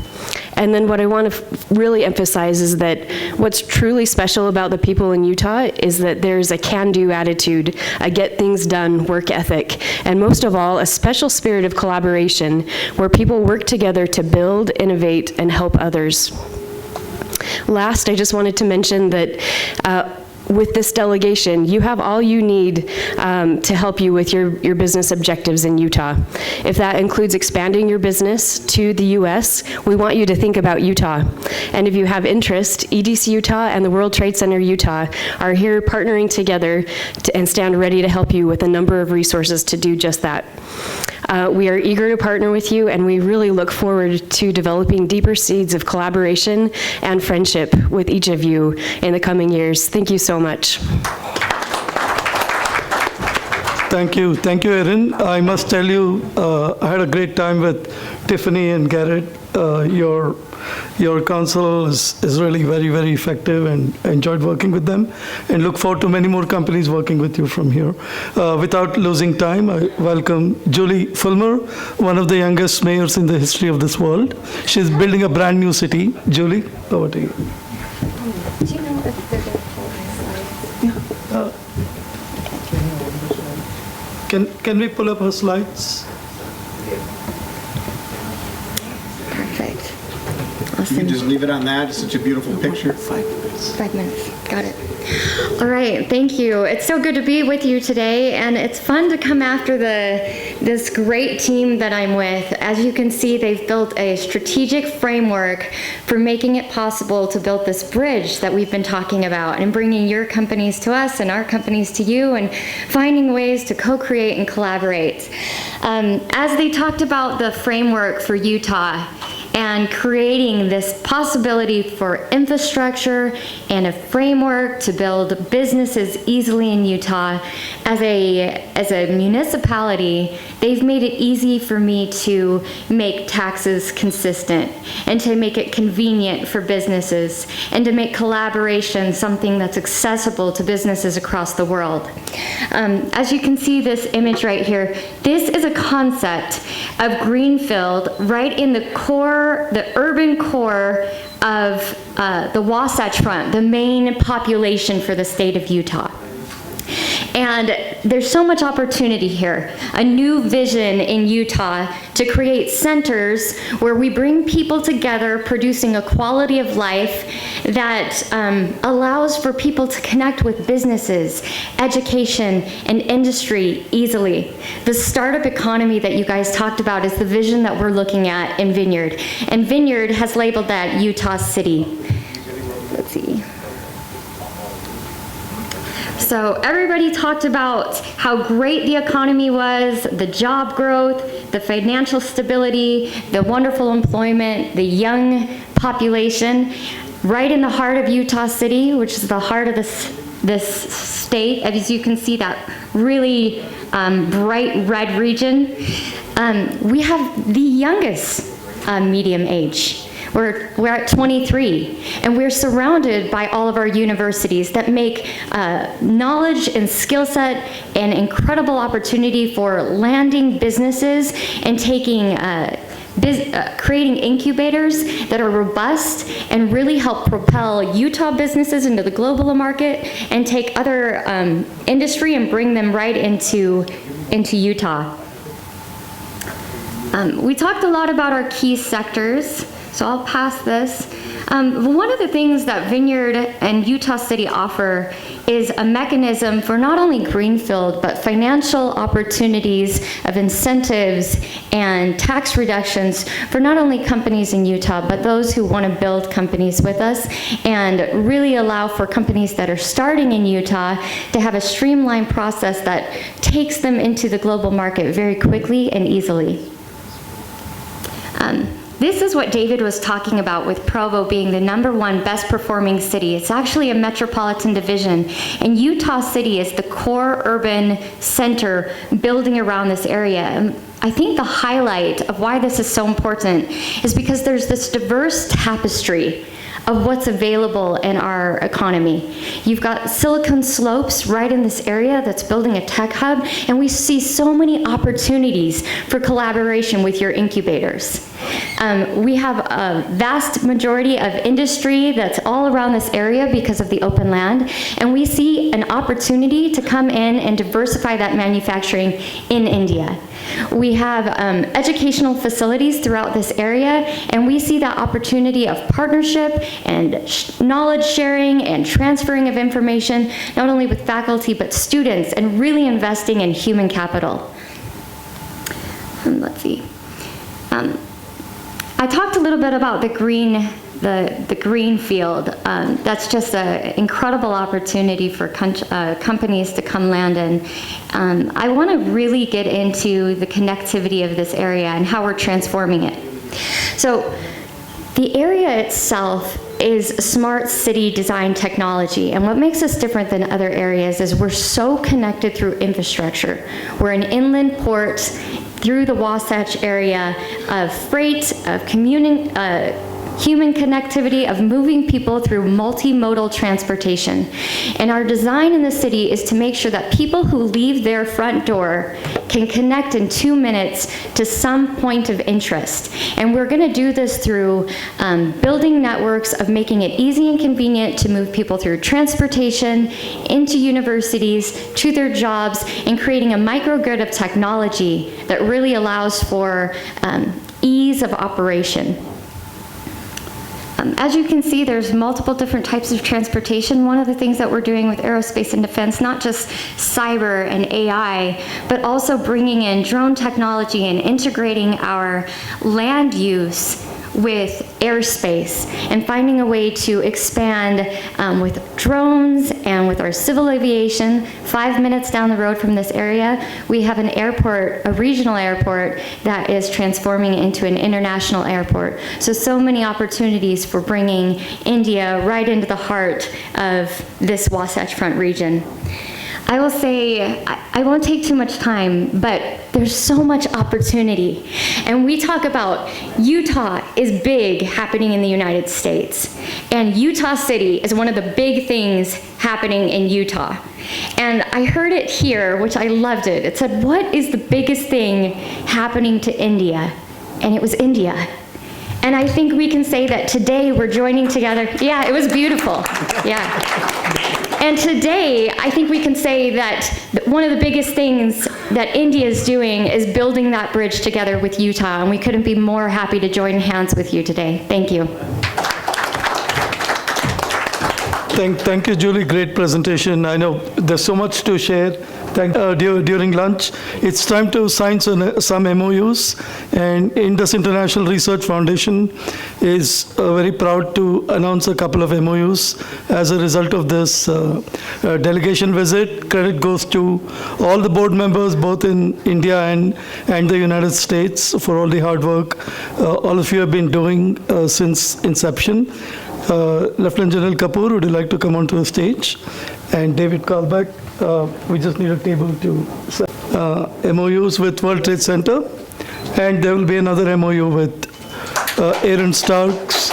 Speaker 9: And then what I want to really emphasize is that what's truly special about the people in Utah is that there's a can-do attitude, a get-things-done work ethic, and most of all, a special spirit of collaboration where people work together to build, innovate, and help others. Last, I just wanted to mention that with this delegation, you have all you need to help you with your business objectives in Utah. If that includes expanding your business to the U.S., we want you to think about Utah. And if you have interest, EDC Utah and the World Trade Center Utah are here partnering together and stand ready to help you with a number of resources to do just that. We are eager to partner with you, and we really look forward to developing deeper seeds of collaboration and friendship with each of you in the coming years. Thank you so much.
Speaker 2: Thank you, Erin. I must tell you, I had a great time with Tiffany and Garrett. Your council is really very, very effective, and I enjoyed working with them, and look forward to many more companies working with you from here. Without losing time, I welcome Julie Fulmer, one of the youngest mayors in the history of this world. She's building a brand new city. Julie, over to you.
Speaker 10: Do you know if they're going to pull my slides?
Speaker 2: Can we pull up her slides?
Speaker 10: Perfect.
Speaker 11: You
Speaker 10: Awesome.
Speaker 11: can just leave it on that. It's such a beautiful picture.
Speaker 10: 5 minutes. Got it. All right. Thank you. It's so good to be with you today, and it's fun to come after this great team that I'm with. As you can see, they've built a strategic framework for making it possible to build this bridge that we've been talking about, and bringing your companies to us and our companies to you, and finding ways to co-create and collaborate. As they talked about the framework for Utah, and creating this possibility for infrastructure and a framework to build businesses easily in Utah. As a municipality, they've made it easy for me to make taxes consistent, and to make it convenient for businesses, and to make collaboration something that's accessible to businesses across the world. As you can see this image right here, this is a concept of greenfield right in the core, the urban core of the Wasatch Front, the main population for the state of Utah. And there's so much opportunity here. A new vision in Utah to create centers where we bring people together, producing a quality of life that allows for people to connect with businesses, education, and industry easily. The startup economy that you guys talked about is the vision that we're looking at in Vineyard. And Vineyard has labeled that Utah City. Let's see. So everybody talked about how great the economy was, the job growth, the financial stability, the wonderful employment, the young population. Right in the heart of Utah City, which is the heart of this state, as you can see that really bright red region, we have the youngest medium age. We're at 23, and we're surrounded by all of our universities that make knowledge and skill set an incredible opportunity for landing businesses and taking creating incubators that are robust and really help propel Utah businesses into the global market, and take other industry and bring them right into Utah. We talked a lot about our key sectors, so I'll pass this. One of the things that Vineyard and Utah City offer is a mechanism for not only greenfield, but financial opportunities of incentives and tax reductions for not only companies in Utah, but those who want to build companies with us, and really allow for companies that are starting in Utah to have a streamlined process that takes them into the global market very quickly and easily. This is what David was talking about with Provo being the #1 best performing city. It's actually a metropolitan division, and Utah City is the core urban center building around this area. And I think the highlight of why this is so important is because there's this diverse tapestry of what's available in our economy. You've got Silicon Slopes right in this area that's building a tech hub, and we see so many opportunities for collaboration with your incubators. We have a vast majority of industry that's all around this area because of the open land, and we see an opportunity to come in and diversify that manufacturing in India. We have educational facilities throughout this area, and we see that opportunity of partnership and knowledge sharing and transferring of information, not only with faculty but students, and really investing in human capital. Let's see. I talked a little bit about the green field. That's just an incredible opportunity for companies to come land in. I want to really get into the connectivity of this area and how we're transforming it. So the area itself is smart city design technology, and what makes us different than other areas is we're so connected through infrastructure. We're an inland port through the Wasatch area of freight, of human connectivity, of moving people through multimodal transportation. And our design in the city is to make sure that people who leave their front door can connect in 2 minutes to some point of interest. And we're going to do this through building networks of making it easy and convenient to move people through transportation, into universities, to their jobs, and creating a microgrid of technology that really allows for ease of operation. As you can see, there's multiple different types of transportation. One of the things that we're doing with aerospace and defense, not just cyber and AI, but also bringing in drone technology and integrating our land use with airspace and finding a way to expand with drones and with our civil aviation. 5 minutes down the road from this area, we have an airport, a regional airport, that is transforming into an international airport. So many opportunities for bringing India right into the heart of this Wasatch Front region. I will say, I won't take too much time, but there's so much opportunity. And we talk about Utah is big happening in the United States. And Utah City is one of the big things happening in Utah. And I heard it here, which I loved it. It said, what is the biggest thing happening to India? And it was India. And I think we can say that today we're joining together. Yeah, it was beautiful. Yeah. And today, I think we can say that one of the biggest things that India is doing is building that bridge together with Utah, and we couldn't be more happy to join hands with you today. Thank you.
Speaker 2: Thank you, Julie. Great presentation. I know there's so much to share. During lunch, it's time to sign some MOUs, and Indus International Research Foundation is very proud to announce a couple of MOUs as a result of this delegation visit. Credit goes to all the board members, both in India and the United States, for all the hard work all of you have been doing since inception. Lieutenant General Kapoor, would you like to come onto the stage? And David Kalbach, we just need a table to sign MOUs with World Trade Center. And there will be another MOU with Aaron Starks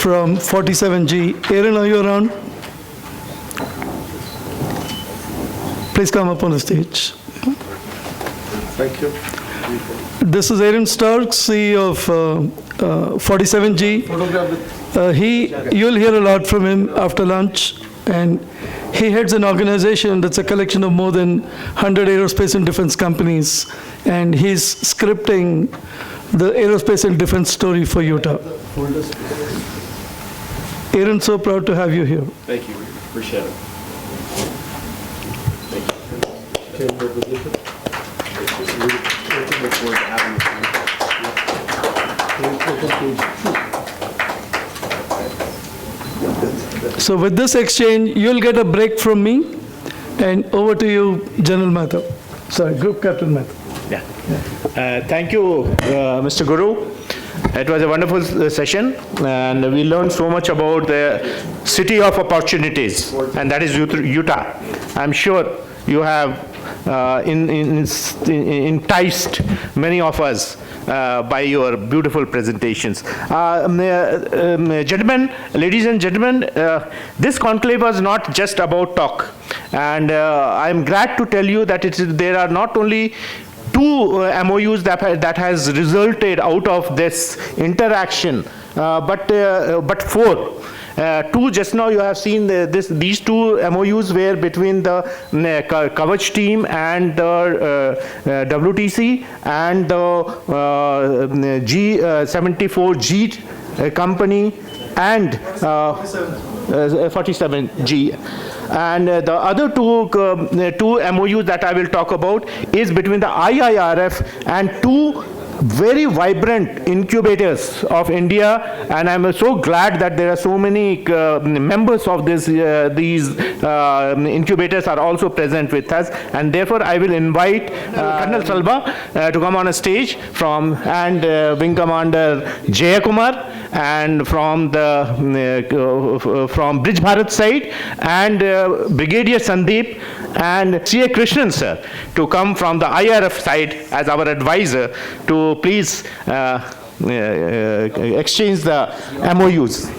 Speaker 2: from 47G. Aaron, are you around? Please come up on the stage.
Speaker 11: Thank you.
Speaker 2: This is Aaron Starks, CEO of 47G. You'll hear a lot from him after lunch, and he heads an organization that's a collection of more than 100 aerospace and defense companies, and he's scripting the aerospace and defense story for Utah. Aaron, so proud to have you here.
Speaker 11: Thank you. Appreciate it. Thank you. Look forward to having you.
Speaker 2: So with this exchange, you'll get a break from me, and over to you, General Mehta. Sorry, Group Captain Mehta.
Speaker 1: Yeah. Thank you, Mr. Guru. It was a wonderful session, and we learned so much about the city of opportunities, and that is Utah. I'm sure you have enticed many of us by your beautiful presentations. Gentlemen, ladies and gentlemen, this conclave was not just about talk, and I'm glad to tell you that there are not only two MOUs that has resulted out of this interaction, but four. Two, just now you have seen these two MOUs were between the Kavach team and the WTC and the G74G company and 47G. And the other two MOUs that I will talk about is between the IIRF and two very vibrant incubators of India, and I'm so glad that there are so many members of these incubators are also present with us, and therefore I will invite Colonel Salva to come on a stage and Wing Commander Jayakumar, and from Bridge Bharat side, and Brigadier Sandeep and C.A. Krishnan sir to come from the IIRF side as our advisor to please exchange the MOUs.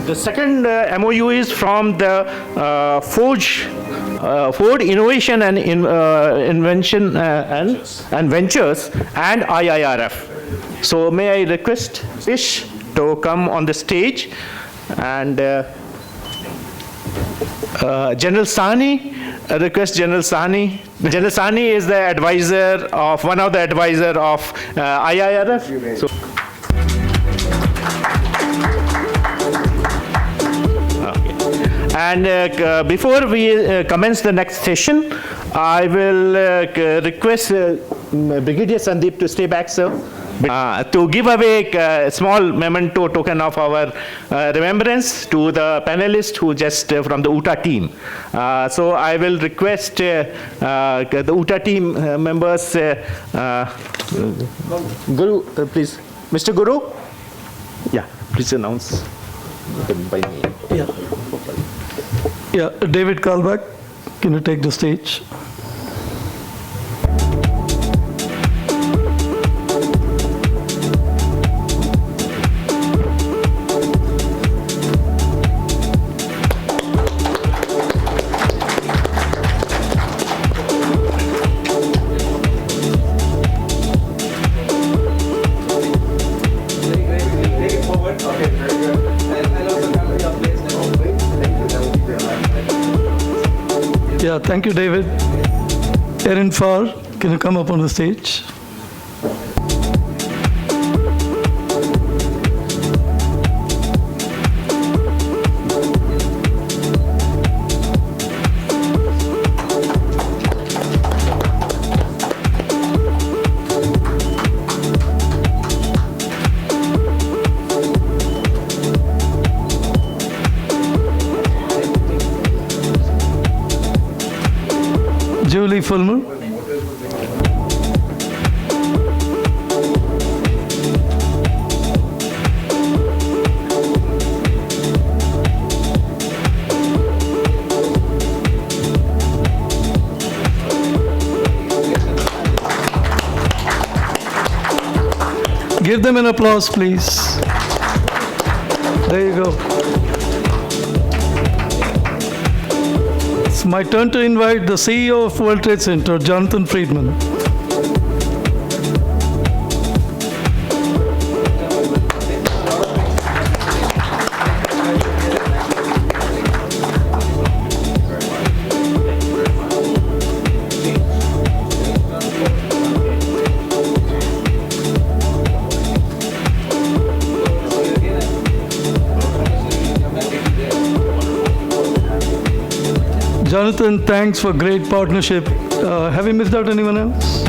Speaker 1: The second MOU is from the Ford Innovation and Invention and Ventures and IIRF. So may I request Ish to come on the stage, and General Sani, I request General Sani. General Sani is the advisor of one of the advisor of IIRF. So, and before we commence the next session, I will request Brigadier Sandeep to stay back, sir, to give away a small memento token of our remembrance to the panelists who just from the UTA team. So I will request the UTA team members, Guru, please. Mr. Guru? Yeah, please announce by name.
Speaker 2: Yeah, David Kalbach, can you take the stage? Yeah, thank you, David. Erin Farr, can you come up on the stage? Julie Fulmer. Give them an applause, please. There you go. It's my turn to invite the CEO of World Trade Center, Jonathan Friedman. Jonathan, thanks for great partnership. Have we missed out anyone else?